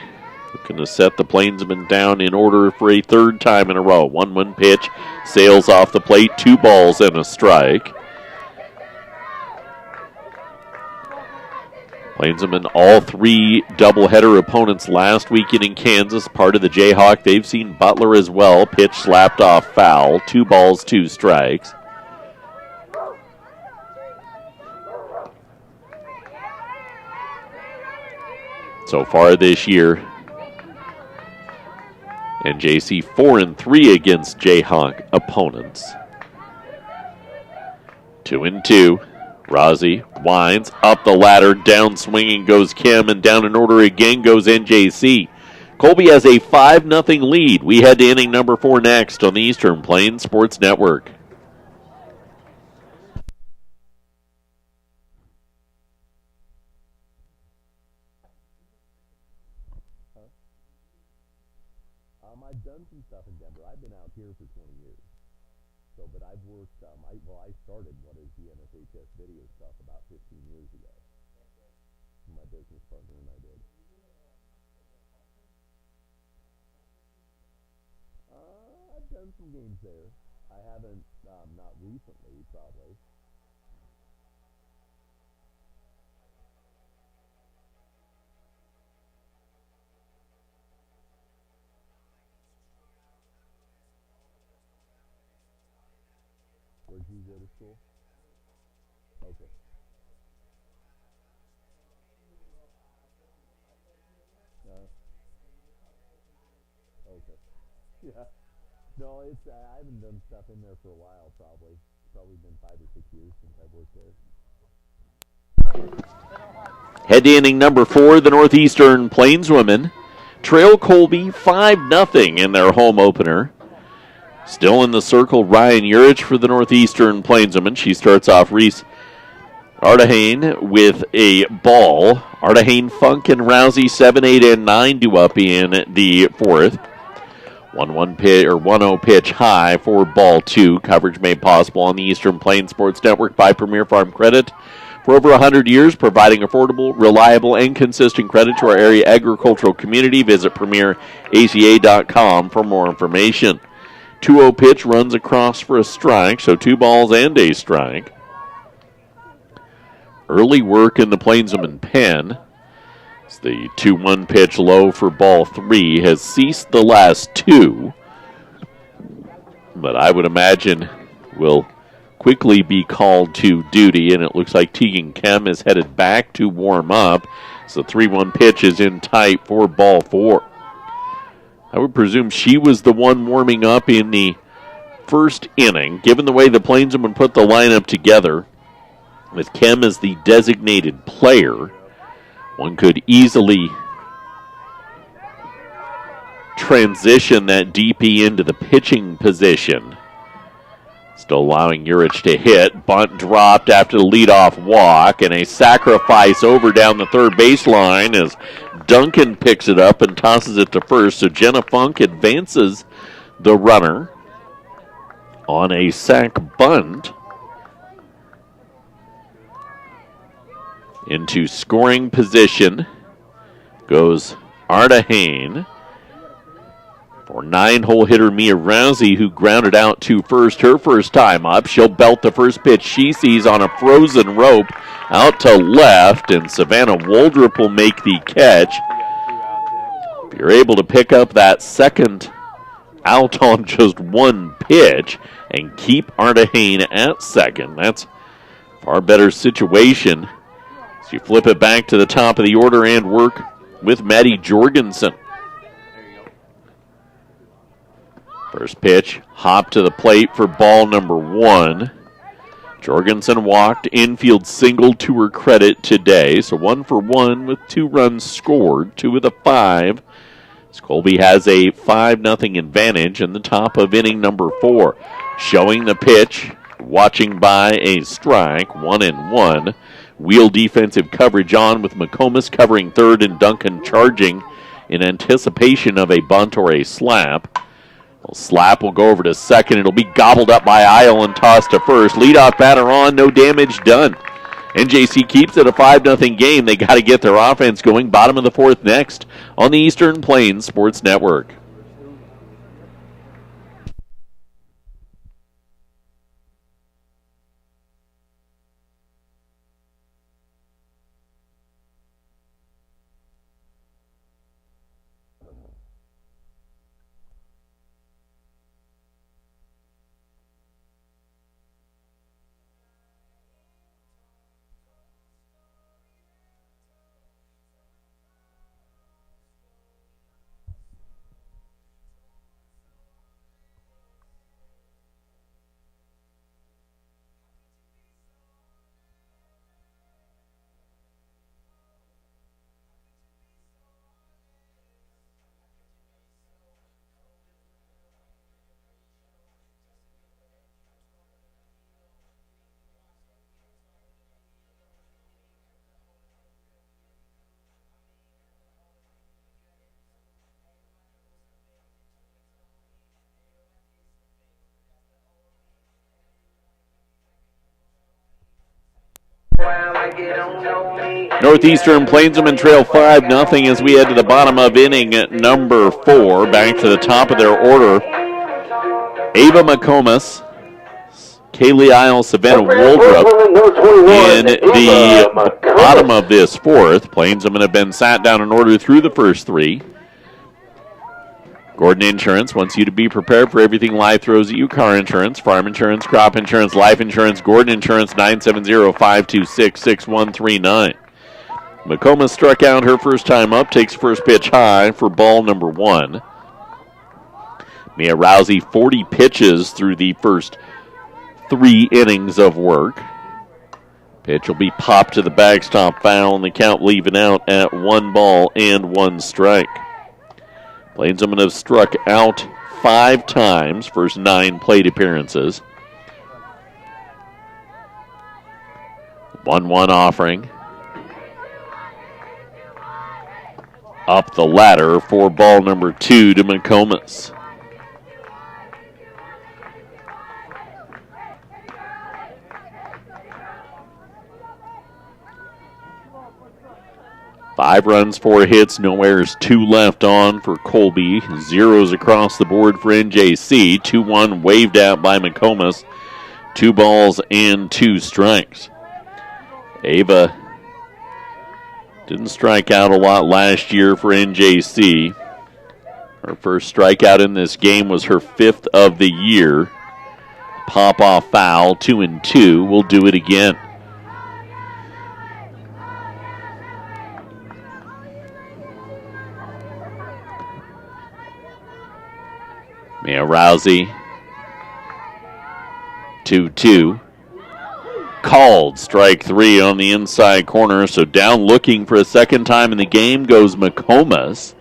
B: Looking to set the Plainsmen down in order for a 3rd time in a row. 1-1 pitch sails off the plate. 2 balls and a strike. Plainsmen, all 3 doubleheader opponents last weekend in Kansas, part of the Jayhawk. They've seen Butler as well. Pitch slapped off foul. 2 balls, 2 strikes. So far this year, NJC 4-3 against Jayhawk opponents. 2-2. Rozzi winds up the ladder, down swinging goes Kim, and down in order again goes NJC. Colby has a 5-0 lead. We head to inning number 4 next on the Eastern Plains Sports Network.
A: I've done some stuff in Denver. I've been out here for 20 years. So, but I've worked, I started what is the NSHS video stuff about 15 years ago. My business partner and I did. I've done some games there. I haven't, not recently, probably. Where'd you go to school? Okay. Okay. Yeah. No, I haven't done stuff in there for a while, probably. It's probably been 5 or 6 years since I've worked there.
B: Head to inning number 4, the Northeastern Plainswomen trail Colby 5-0 in their home opener. Still in the circle, Ryan Urich for the Northeastern Plainswomen. She starts off Reese Ardahane with a ball. Ardahane, Funk, and Rousey 7, 8, and 9 due up in the 4th. 1-1 pitch or 1-0 pitch high for ball 2. Coverage made possible on the Eastern Plains Sports Network by Premier Farm Credit. For over 100 years, providing affordable, reliable, and consistent credit to our area agricultural community. Visit PremierACA.com for more information. 2-0 pitch runs across for a strike, so 2 balls and a strike. Early work in the Plainswoman pen. It's the 2-1 pitch low for ball 3 has ceased the last 2. But I would imagine will quickly be called to duty, and it looks like Tegan Kim is headed back to warm up. So 3-1 pitch is in tight for ball 4. I would presume she was the one warming up in the first inning. Given the way the Plainswomen put the lineup together, with Kim as the designated player, one could easily transition that DP into the pitching position. Still allowing Urich to hit. Bunt dropped after the leadoff walk, and a sacrifice over down the third baseline as Duncan picks it up and tosses it to first. So Jenna Funk advances the runner on a sac bunt into scoring position. Goes Ardahane for 9-hole hitter Mia Rousey, who grounded out to first her first time up. She'll belt the first pitch she sees on a frozen rope out to left, and Savannah Waldrop will make the catch. If you're able to pick up that second out on just 1 pitch and keep Ardahane at second, that's Far better situation. So you flip it back to the top of the order and work with Maddie Jorgensen. First pitch, hop to the plate for ball number 1. Jorgensen walked, infield single to her credit today. So 1 for 1 with 2 runs scored, 2 of the 5. As Colby has a 5-0 advantage in the top of inning number 4. Showing the pitch, watching by a strike, 1-1. Wheel defensive coverage on with McComas covering third and Duncan charging in anticipation of a bunt or a slap. Well, slap will go over to second. It'll be gobbled up by Isle and tossed to first. Leadoff batter on, no damage done. NJC keeps it a 5-0 game. They got to get their offense going. Bottom of the 4th next on the Eastern Plains Sports Network. Northeastern Plainsmen trail 5-0 as we head to the bottom of inning number 4. Back to the top of their order. Ava McComas, Kaylee Isle, Savannah Woldrup in the bottom of this 4th. Plainsmen have been sat down in order through the first 3. Gordon Insurance wants you to be prepared for everything life throws at you. Car insurance, farm insurance, crop insurance, life insurance. Gordon Insurance, 970-526-6139. McComas struck out her first time up, takes first pitch high for ball number 1. Mia Rousey, 40 pitches through the first 3 innings of work. Pitch will be popped to the backstop foul, and the count leaving out at 1 ball and 1 strike. Plainsmen have struck out 5 times, first 9 plate appearances. 1-1 offering. Up the ladder for ball number 2 to McComas. Five runs, 4 hits, no errors, 2 left on for Colby. Zeros across the board for NJC. 2-1 waved at by McComas. 2 balls and 2 strikes. Ava didn't strike out a lot last year for NJC. Her first strikeout in this game was her 5th of the year. Pop-off foul, 2-2. We'll do it again. Mia Rousey, 2-2. Called strike 3 on the inside corner. So down looking for a second time in the game goes McComas.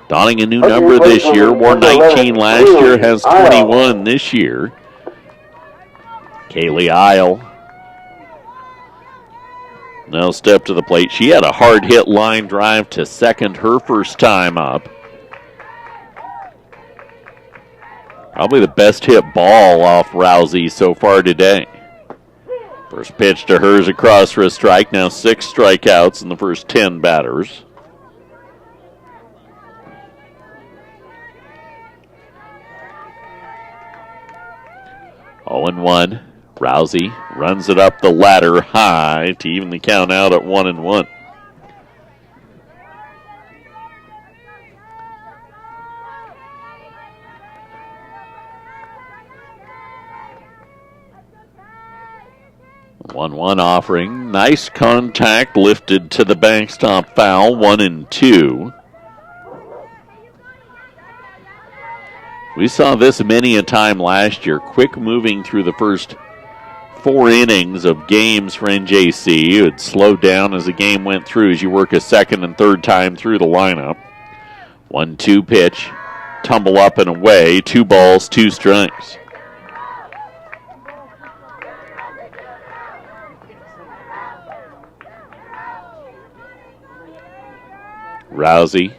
B: Donning a new number this year. Wore 19 last year, has 21 this year. Kaylee Isle now step to the plate. She had a hard hit line drive to second her first time up. Probably the best hit ball off Rousey so far today. First pitch to hers across for a strike. Now 6 strikeouts in the first 10 batters. Oh and 1. Rousey runs it up the ladder high to even the count out at 1-1. 1-1 offering. Nice contact lifted to the backstop foul. 1-2. We saw this many a time last year. Quick moving through the first 4 innings of games for NJC. It would slow down as the game went through as you work a second and third time through the lineup. 1-2 pitch. Tumble up and away. 2 balls, 2 strikes. Rousey.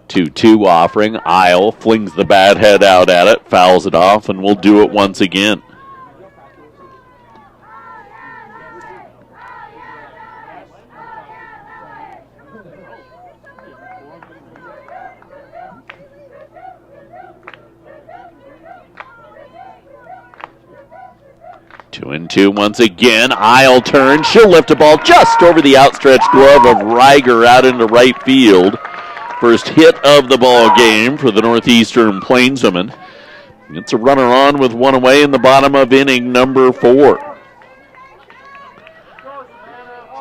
B: 2-2 offering. Isle flings the bat head out at it, fouls it off, and will do it once again. Two and two once again. Isle turns. She'll lift a ball just over the outstretched glove of Reiger out into right field. First hit of the ball game for the Northeastern Plainswomen. It's a runner on with 1 away in the bottom of inning number 4.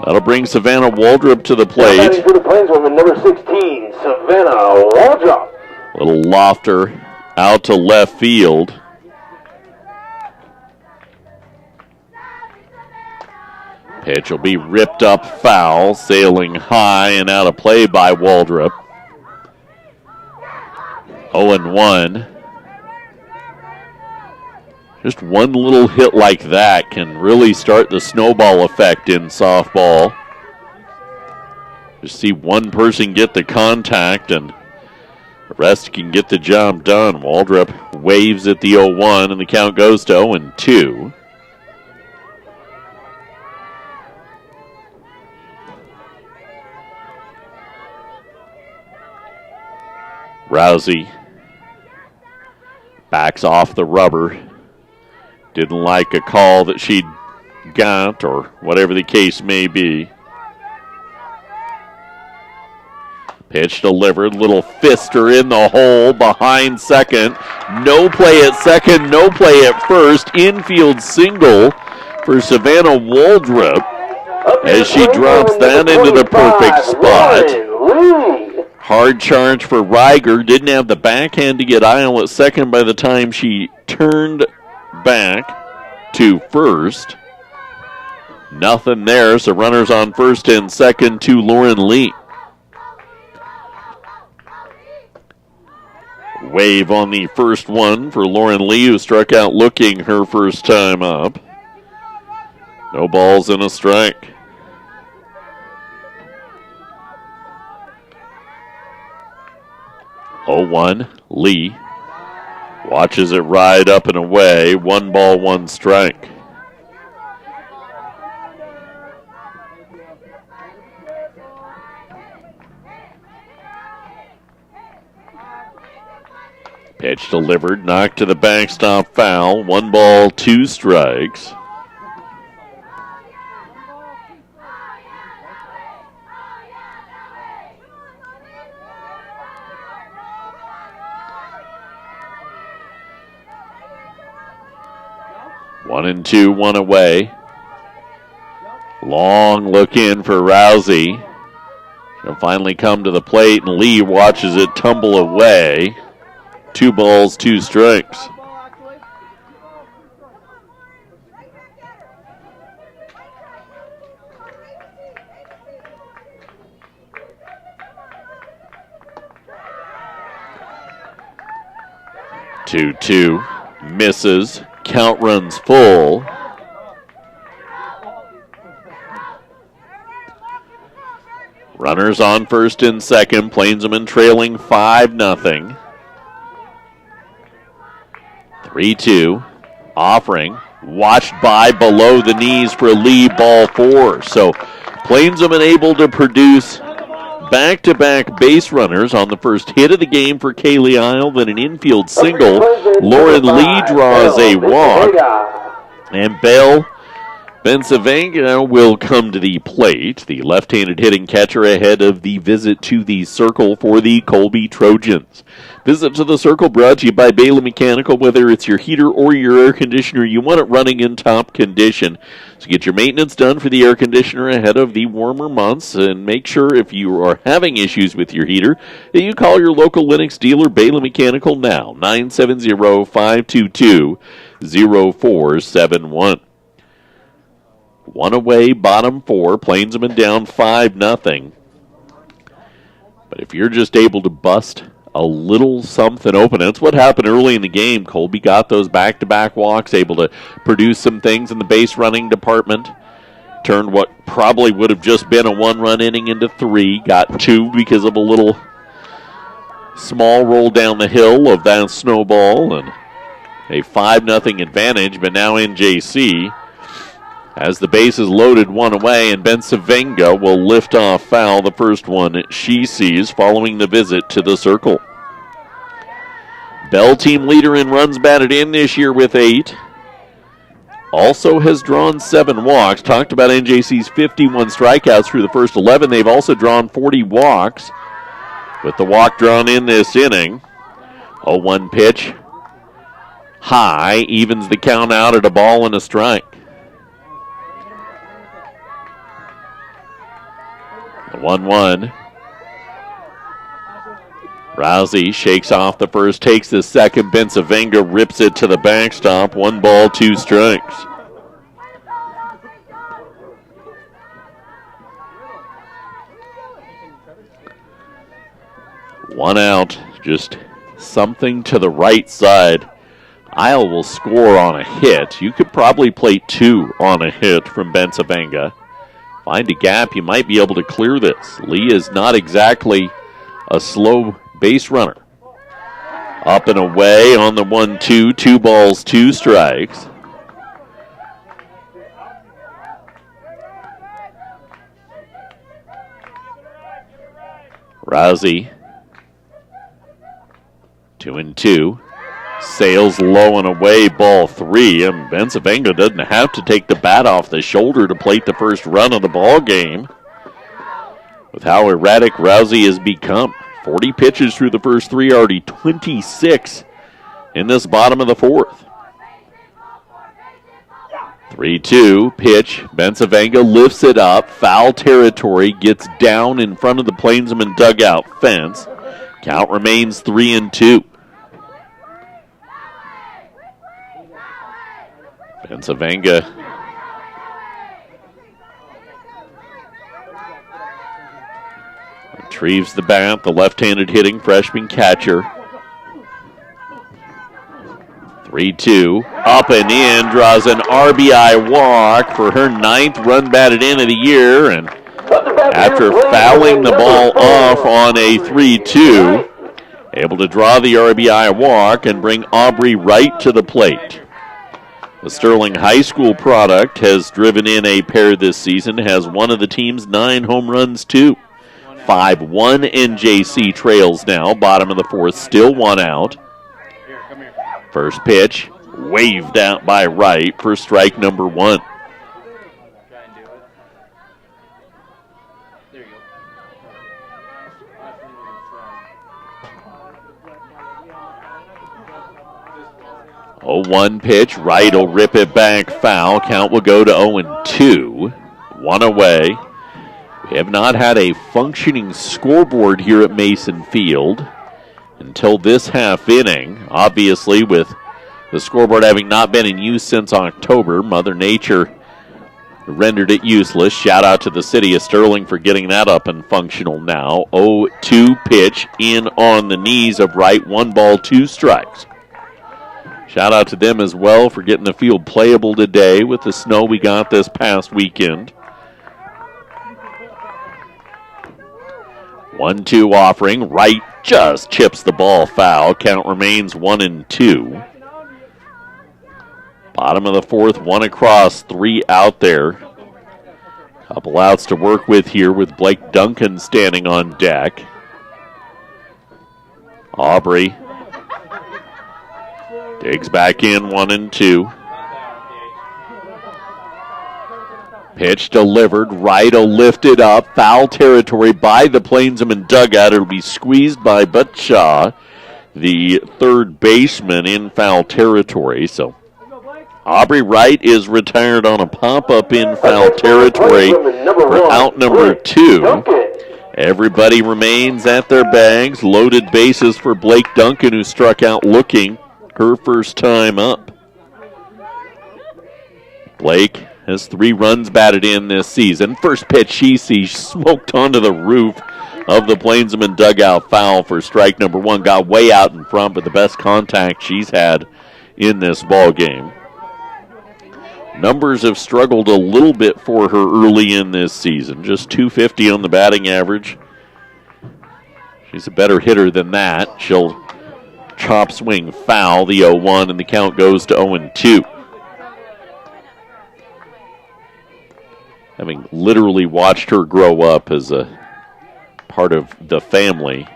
B: That'll bring Savannah Waldrop to the plate.
D: For the Plainswomen, number 16, Savannah Waldrop.
B: Little lofter out to left field. Pitch will be ripped up foul, sailing high and out of play by Waldrop. 0-1. Just one little hit like that can really start the snowball effect in softball. Just see one person get the contact and the rest can get the job done. Waldrop waves at the 0-1 and the count goes to 0-2. Rousey backs off the rubber. Didn't like a call that she'd got or whatever the case may be. Pitch delivered. Little fister in the hole behind second. No play at second, no play at first. Infield single for Savannah Waldrop as she drops that into the perfect spot. Hard charge for Reiger. Didn't have the backhand to get Isle at second by the time she turned back to first. Nothing there, so runners on first and second to Lauren Lee. Wave on the first one for Lauren Lee, who struck out looking her first time up. No balls and a strike. 0-1, Lee watches it ride up and away. 1 ball, 1 strike. Pitch delivered, knocked to the backstop foul. 1 ball, 2 strikes. One and two, 1 away. Long look in for Rousey. She'll finally come to the plate, and Lee watches it tumble away. 2 balls, 2 strikes. Two misses. Count runs full. Runners on first and second. Plainswomen trailing 5-0. 3-2. Offering. Watched by below the knees for Lee, ball 4. So Plainswomen able to produce back-to-back base runners on the first hit of the game for Kaylee Isle, then an infield single. Lauren Lee draws a walk, and Bell Bensavanga will come to the plate, the left-handed hitting catcher ahead of the visit to the circle for the Colby Trojans. Visit to the circle brought to you by Bailey Mechanical. Whether it's your heater or your air conditioner, you want it running in top condition. So get your maintenance done for the air conditioner ahead of the warmer months, and make sure if you are having issues with your heater that you call your local Lennox dealer, Bailey Mechanical, now, 970-522-0471. One away, bottom four. Plainsman down 5-0. But if you're just able to bust a little something open, that's what happened early in the game. Colby got those back-to-back walks, able to produce some things in the base running department. Turned what probably would have just been a one-run inning into three. Got two because of a little small roll down the hill of that snowball, and a 5-0 advantage. But now NJC, as the base is loaded, one away, and Bensavanga will lift off foul, the first one she sees following the visit to the circle. Bell, team leader in runs batted in this year with 8. Also has drawn 7 walks. Talked about NJC's 51 strikeouts through the first 11. They've also drawn 40 walks, with the walk drawn in this inning. 0-1 pitch. High, evens the count out at a ball and a strike. 1-1. Rousey shakes off the first, takes the second. Bensavanga rips it to the backstop. 1 ball, 2 strikes. One out, just something to the right side. Isle will score on a hit. You could probably play 2 on a hit from Bensavanga. Find a gap, you might be able to clear this. Lee is not exactly a slow base runner. Up and away on the 1-2, 2 balls, 2 strikes. Rousey, 2-2. Sails low and away, ball 3, and Bensavanga doesn't have to take the bat off the shoulder to plate the first run of the ball game. With how erratic Rousey has become, 40 pitches through the first 3, already 26 in this bottom of the 4th. 3-2 pitch. Bensavanga lifts it up, foul territory, gets down in front of the Plainsman dugout fence. Count remains 3-2. Bensavanga retrieves the bat, the left-handed hitting freshman catcher. 3-2, up and in, draws an RBI walk for her 9th run batted in of the year, and after fouling the ball off on a 3-2, able to draw the RBI walk and bring Aubrey Wright to the plate. The Sterling High School product has driven in a pair this season, has one of the team's 9 home runs too. 5-1 NJC trails now, bottom of the 4th, still 1 out. First pitch, waved out by Wright for strike number 1. Oh, 1 pitch, Wright will rip it back foul. Count will go to 0-2. 1 away. We have not had a functioning scoreboard here at Mason Field until this half inning. Obviously, with the scoreboard having not been in use since October, Mother Nature rendered it useless. Shout out to the city of Sterling for getting that up and functional now. 0-2 pitch in on the knees of Wright. 1 ball, 2 strikes. Shout out to them as well for getting the field playable today with the snow we got this past weekend. 1-2 offering. Wright just chips the ball foul. Count remains 1-2. Bottom of the 4th, 1 across, 3 out there. Couple outs to work with here with Blake Duncan standing on deck. Aubrey digs back in, 1-2. Pitch delivered, right lifted up, foul territory by the Plainsman dugout. It'll be squeezed by Buttshaw, the third baseman, in foul territory. So Aubrey Wright is retired on a pop-up in foul territory for out number 2. Everybody remains at their bags. Loaded bases for Blake Duncan, who struck out looking her first time up. Blake has 3 runs batted in this season. First pitch she sees smoked onto the roof of the Plainsman dugout, foul for strike number 1. Got way out in front, but the best contact she's had in this ball game. Numbers have struggled a little bit for her early in this season. Just .250 on the batting average. She's a better hitter than that. She'll chop swing foul, the 0-1, and the count goes to 0-2. Having literally watched her grow up as a part of the family.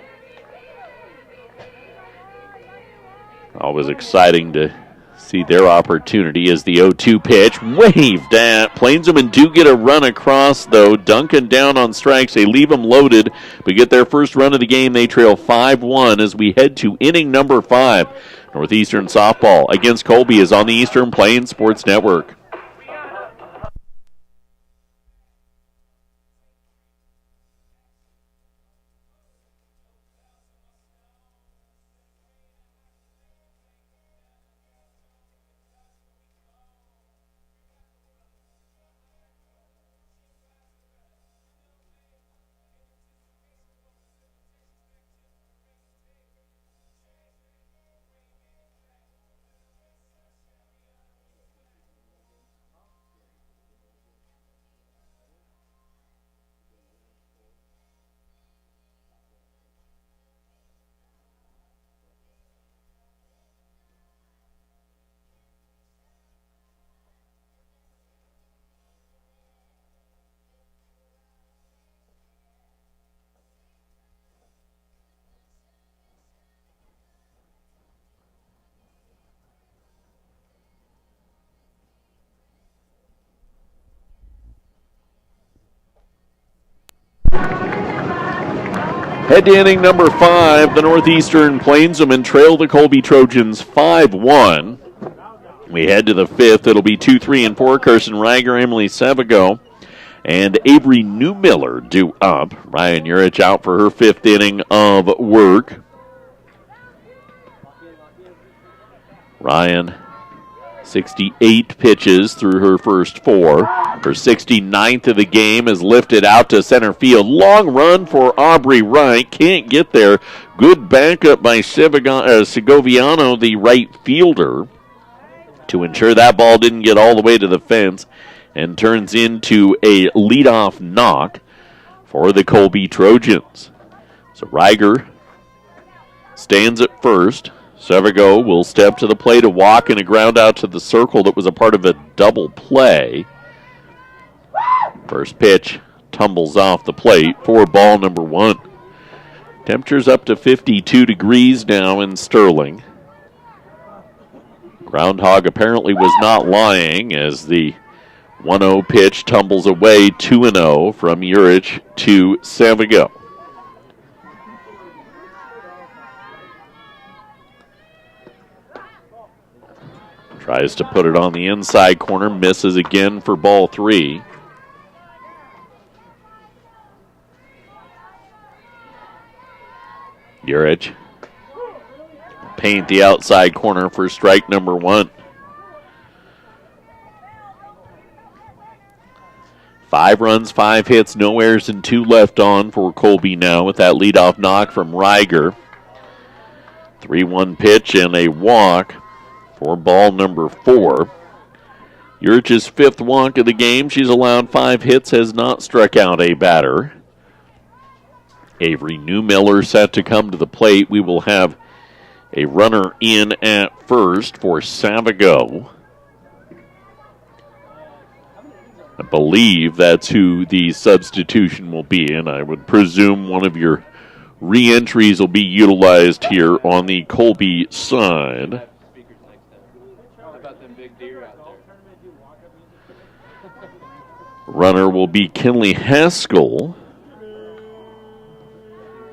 B: Always exciting to see their opportunity as the 0-2 pitch waved at. Plainsmen do get a run across, though. Duncan down on strikes. They leave them loaded, but get their first run of the game. They trail 5-1 as we head to inning number 5. Northeastern softball against Colby is on the Eastern Plains Sports Network. Head to inning number 5. The Northeastern Plainsmen trail the Colby Trojans 5-1. We head to the 5th. It'll be 2, 3, and 4. Carson Reiger, Emily Sevigo, and Avery Newmiller due up. Ryan Urich out for her 5th inning of work. Ryan, 68 pitches through her first 4. Her 69th of the game is lifted out to center field. Long run for Aubrey Wright. Can't get there. Good backup by Segoviano, the right fielder, to ensure that ball didn't get all the way to the fence and turns into a leadoff knock for the Colby Trojans. So Reiger stands at first. Sevigo will step to the plate, a walk and a ground out to the circle that was a part of a double play. First pitch tumbles off the plate for ball number 1. Temperatures up to 52 degrees now in Sterling. Groundhog apparently was not lying as the 1-0 pitch tumbles away. 2-0 from Urich to Sevigo. Tries to put it on the inside corner, misses again for ball 3. Urich paint the outside corner for strike number 1. 5 runs, 5 hits, no errors, and 2 left on for Colby now with that leadoff knock from Reiger. 3-1 pitch and a walk for ball number 4. Urich's 5th walk of the game. She's allowed 5 hits, has not struck out a batter. Avery Newmiller set to come to the plate. We will have a runner in at first for Sevigo. I believe that's who the substitution will be, and I would presume one of your re-entries will be utilized here on the Colby side. Runner will be Kinley Haskell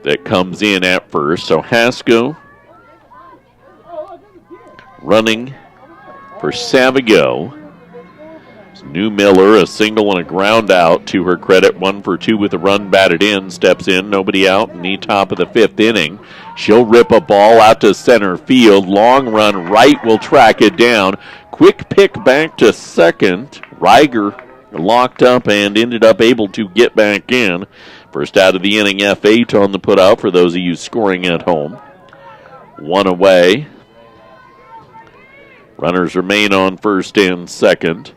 B: that comes in at first. So Haskell running for Savago. New Miller, a single and a ground out to her credit. 1 for 2 with a run batted in. Steps in, nobody out in the top of the 5th inning. She'll rip a ball out to center field. Long run right will track it down. Quick pick back to second. Reiger locked up and ended up able to get back in. First out of the inning, F8 on the putout for those of you scoring at home. 1 away. Runners remain on first and second.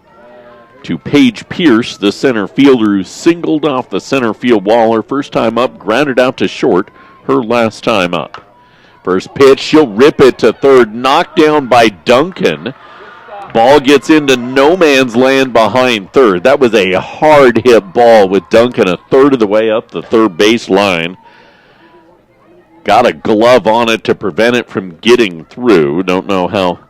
B: To Paige Pierce, the center fielder who singled off the center field wall her first time up, grounded out to short her last time up. First pitch, she'll rip it to third, knocked down by Duncan. Ball gets into no man's land behind third. That was a hard hit ball with Duncan a third of the way up the third base line. Got a glove on it to prevent it from getting through. Don't know how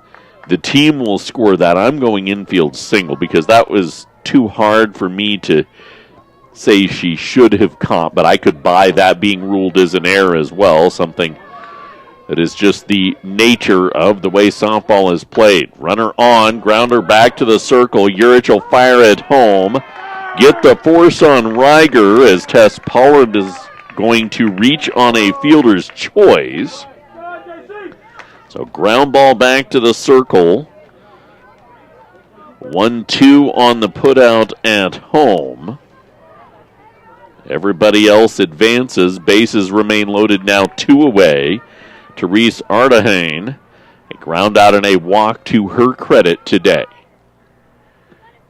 B: the team will score that. I'm going infield single because that was too hard for me to say she should have caught, but I could buy that being ruled as an error as well, something that is just the nature of the way softball is played. Runner on, grounder back to the circle. Urich will fire at home. Get the force on Reiger as Tess Pollard is going to reach on a fielder's choice. So ground ball back to the circle. 1-2 on the putout at home. Everybody else advances. Bases remain loaded now 2 away. Therese Ardahain, a ground out and a walk to her credit today.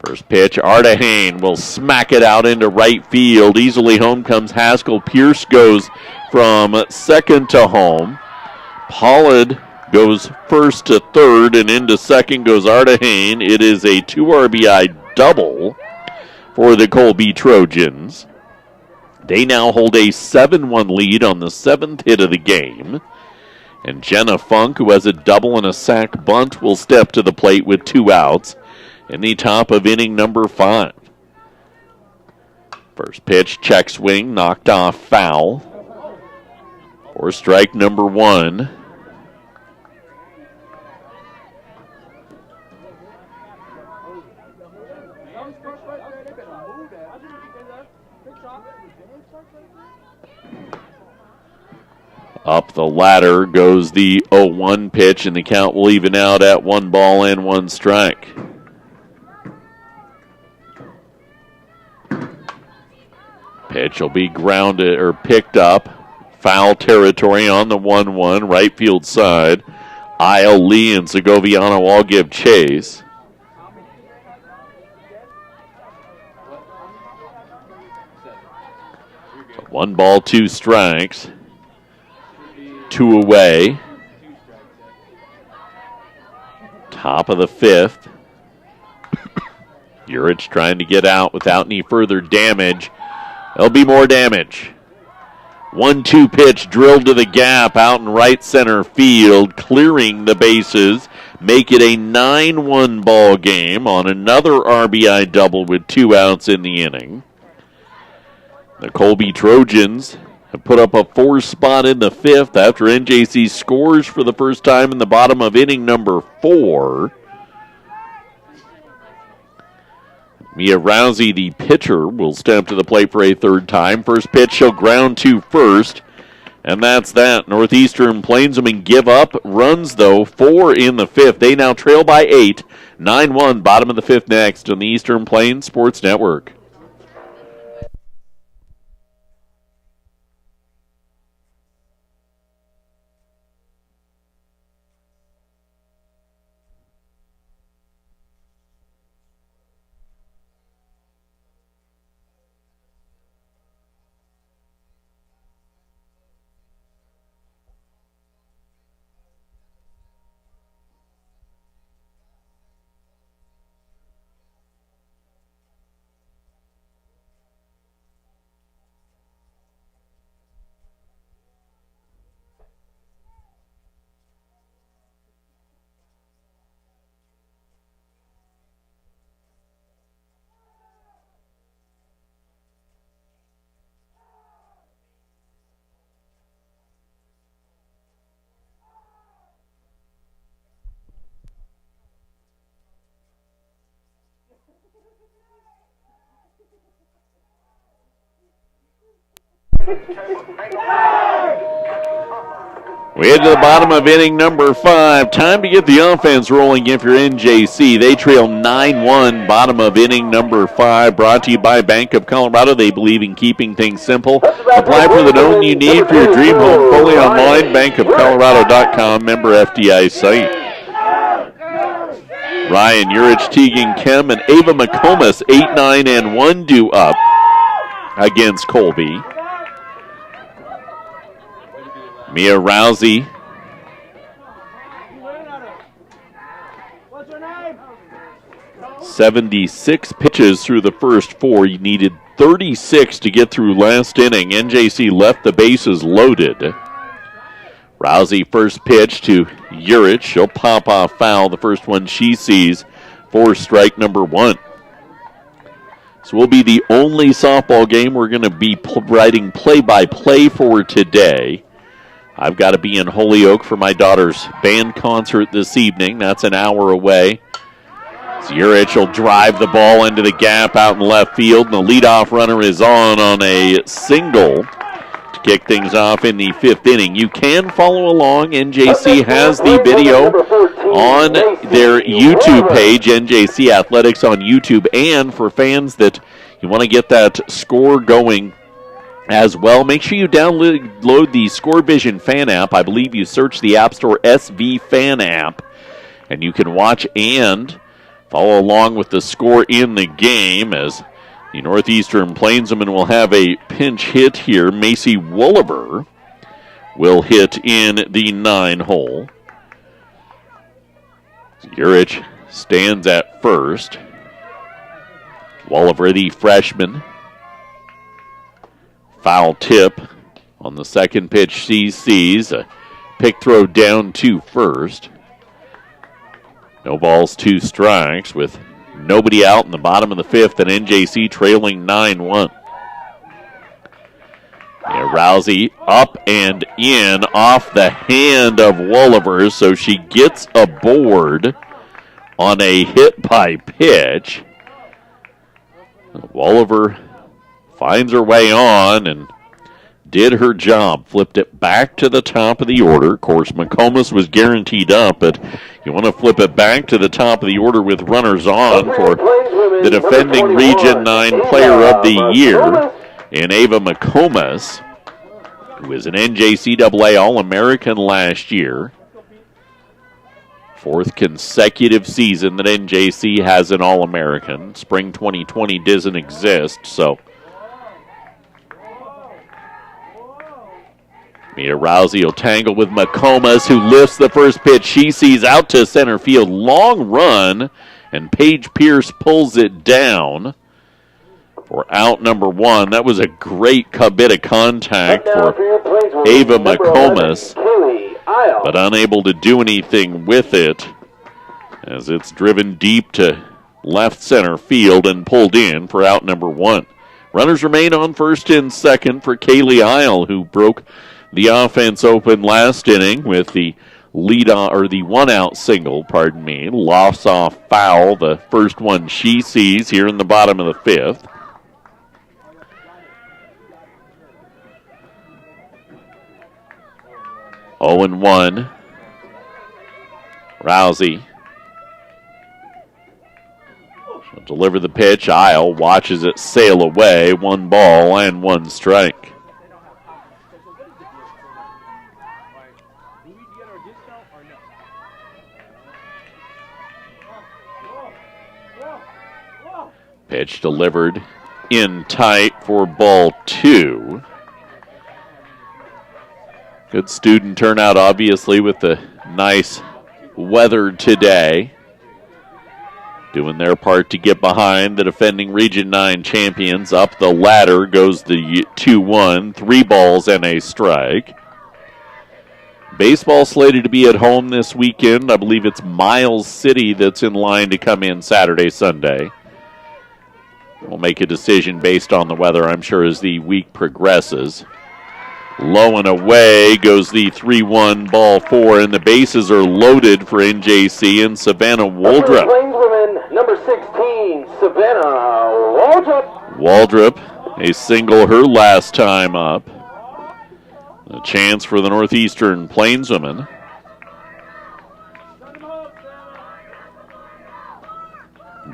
B: First pitch, Ardahain will smack it out into right field. Easily home comes Haskell. Pierce goes from second to home. Pollard goes first to third, and into second goes Ardahain. It is a 2 RBI double for the Colby Trojans. They now hold a 7-1 lead on the 7th hit of the game. And Jenna Funk, who has a double and a sac bunt, will step to the plate with 2 outs in the top of inning number 5. First pitch, check swing, knocked off foul for strike number 1. Up the ladder goes the 0-1 pitch, and the count will even out at 1 ball and 1 strike. Pitch will be grounded or picked up. Foul territory on the 1-1, right field side. Isle, Lee, and Segoviano all give chase. So 1 ball, 2 strikes. 2 away. Top of the 5th. Urich trying to get out without any further damage. There'll be more damage. 1-2 pitch drilled to the gap out in right center field, clearing the bases. Make it a 9-1 ball game on another RBI double with 2 outs in the inning. The Colby Trojans have put up a 4 spot in the 5th after NJC scores for the first time in the bottom of inning number 4. Mia Rousey, the pitcher, will step to the plate for a 3rd time. First pitch, she'll ground to first. And that's that. Northeastern Plainsmen give up runs, though, 4 in the 5th. They now trail by 8. 9-1, bottom of the 5th next on the Eastern Plains Sports Network. We head to the bottom of inning number 5. Time to get the offense rolling if you're NJC. They trail 9-1, bottom of inning number 5. Brought to you by Bank of Colorado. They believe in keeping things simple. Apply for the loan you need for your dream home. Fully online, bankofcolorado.com, member FDIC. Ryan Urich, Tegan Kem, and Ava McComas, 8, 9, and 1 due up against Colby. Mia Rousey. 76 pitches through the first 4. You needed 36 to get through last inning. NJC left the bases loaded. Rousey first pitch to Urich. She'll pop off foul. The first one she sees for strike number 1. So we'll be the only softball game we're going to be writing play-by-play for today. I've got to be in Holyoke for my daughter's band concert this evening. That's an hour away. Urich will drive the ball into the gap out in left field, and the leadoff runner is on a single to kick things off in the 5th inning. You can follow along. NJC has the video on their YouTube page, NJC Athletics on YouTube, and for fans that you want to get that score going as well, make sure you download the ScoreVision fan app. I believe you search the App Store SV Fan app, and you can watch and follow along with the score in the game as the Northeastern Plainswomen will have a pinch hit here. Macy Wolliver will hit in the 9-hole. Urich stands at first. Wolliver, the freshman. Foul tip on the second pitch she sees. A pick throw down to first. No balls, 2 strikes with nobody out in the bottom of the 5th and NJC trailing 9-1. Rousey up and in off the hand of Wolliver, so she gets aboard on a hit by pitch. Wolliver finds her way on and did her job. Flipped it back to the top of the order. Of course, McComas was guaranteed up, but you want to flip it back to the top of the order with runners on for the defending Region 9 Player of the Year in Ava McComas, who was an NJCAA All-American last year. 4th consecutive season that NJC has an All-American. Spring 2020 doesn't exist, so Mia Rousey will tangle with McComas, who lifts the first pitch she sees out to center field. Long run, and Paige Pierce pulls it down for out number 1. That was a great bit of contact for Ava McComas, but unable to do anything with it as it's driven deep to left center field and pulled in for out number 1. Runners remain on first and second for Kaylee Isle, who broke the offense open last inning with the the 1-out single, lofts off foul, the first one she sees here in the bottom of the 5th. Oh and 1. Rousey. She'll deliver the pitch. Isle watches it sail away. 1 ball and 1 strike. Pitch delivered in tight for ball 2. Good student turnout, obviously, with the nice weather today. Doing their part to get behind the defending Region 9 champions. Up the ladder goes the 2-1, 3 balls and a strike. Baseball slated to be at home this weekend. I believe it's Miles City that's in line to come in Saturday, Sunday. We'll make a decision based on the weather, I'm sure, as the week progresses. Low and away goes the 3-1, ball 4, and the bases are loaded for NJC and Savannah Waldrop.
D: Number 16, Savannah Waldrop.
B: Waldrop, a single her last time up. A chance for the Northeastern Plainswomen.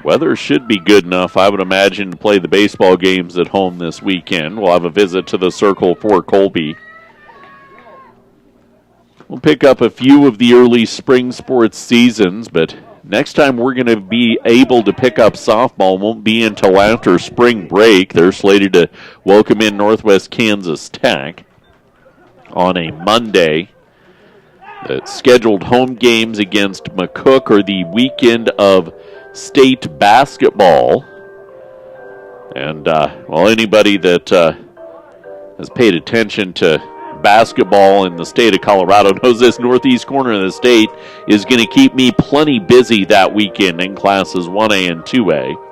B: Weather should be good enough, I would imagine, to play the baseball games at home this weekend. We'll have a visit to the Circle for Colby. We'll pick up a few of the early spring sports seasons, but next time we're going to be able to pick up softball won't be until after spring break. They're slated to welcome in Northwest Kansas Tech on a Monday. The scheduled home games against McCook are the weekend of state basketball. And, anybody that has paid attention to basketball in the state of Colorado knows this northeast corner of the state is going to keep me plenty busy that weekend in classes 1A and 2A.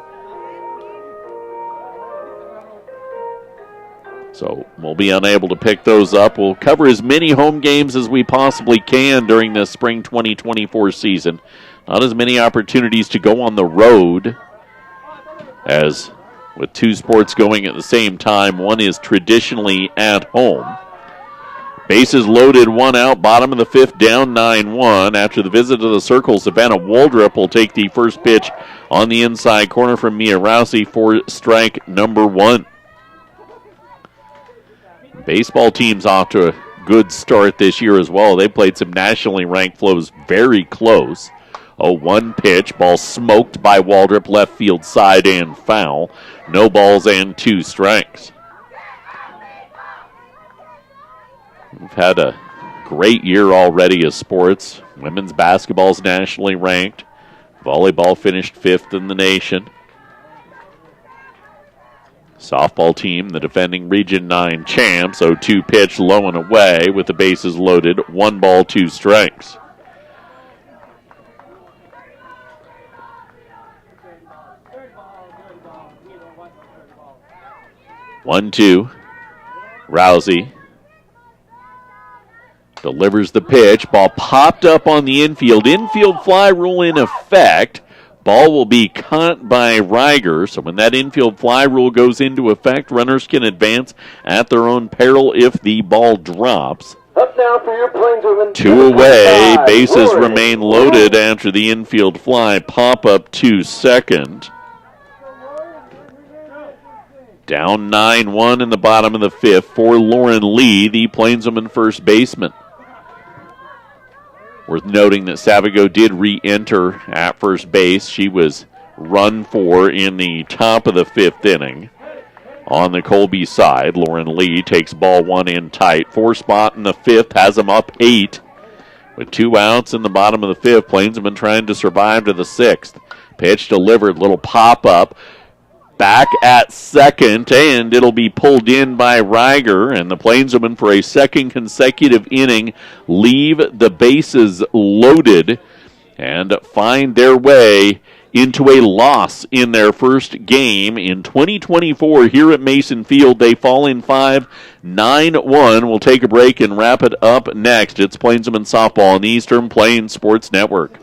B: So we'll be unable to pick those up. We'll cover as many home games as we possibly can during the spring 2024 season. Not as many opportunities to go on the road as with two sports going at the same time. One is traditionally at home. Bases loaded, one out, bottom of the fifth, down 9-1. After the visit to the Circle, Savannah Waldrop will take the first pitch on the inside corner from Mia Rousey for strike number one. Baseball team's off to a good start this year as well. They played some nationally ranked flows very close. A 1 pitch, ball smoked by Waldrop, left field side and foul. No balls and 2 strikes. We've had a great year already as sports. Women's basketball's nationally ranked. Volleyball finished 5th in the nation. Softball team, the defending Region 9 champs, 0-2 pitch, low and away with the bases loaded. 1 ball, 2 strikes. One, two. Rousey delivers the pitch. Ball popped up on the infield. Infield fly rule in effect. Ball will be caught by Reiger. So when that infield fly rule goes into effect, runners can advance at their own peril if the ball drops.
D: Up now for your Plainswomen.
B: 2 away. Bases remain loaded after the infield fly. Pop up to second. Down 9-1 in the bottom of the fifth for Lauren Lee, the Plainswoman first baseman. Worth noting that Savago did re-enter at first base. She was run for in the top of the 5th inning. On the Colby side, Lauren Lee takes ball 1 in tight. 4 spot in the 5th, has them up 8. With 2 outs in the bottom of the 5th, Plainswoman trying to survive to the 6th. Pitch delivered, little pop-up. Back at second, and it'll be pulled in by Reiger, and the Plainswomen for a second consecutive inning leave the bases loaded and find their way into a loss in their first game in 2024 here at Mason Field. They fall in 5, 9-1. We'll take a break and wrap it up next. It's Plainswomen Softball on the Eastern Plains Sports Network.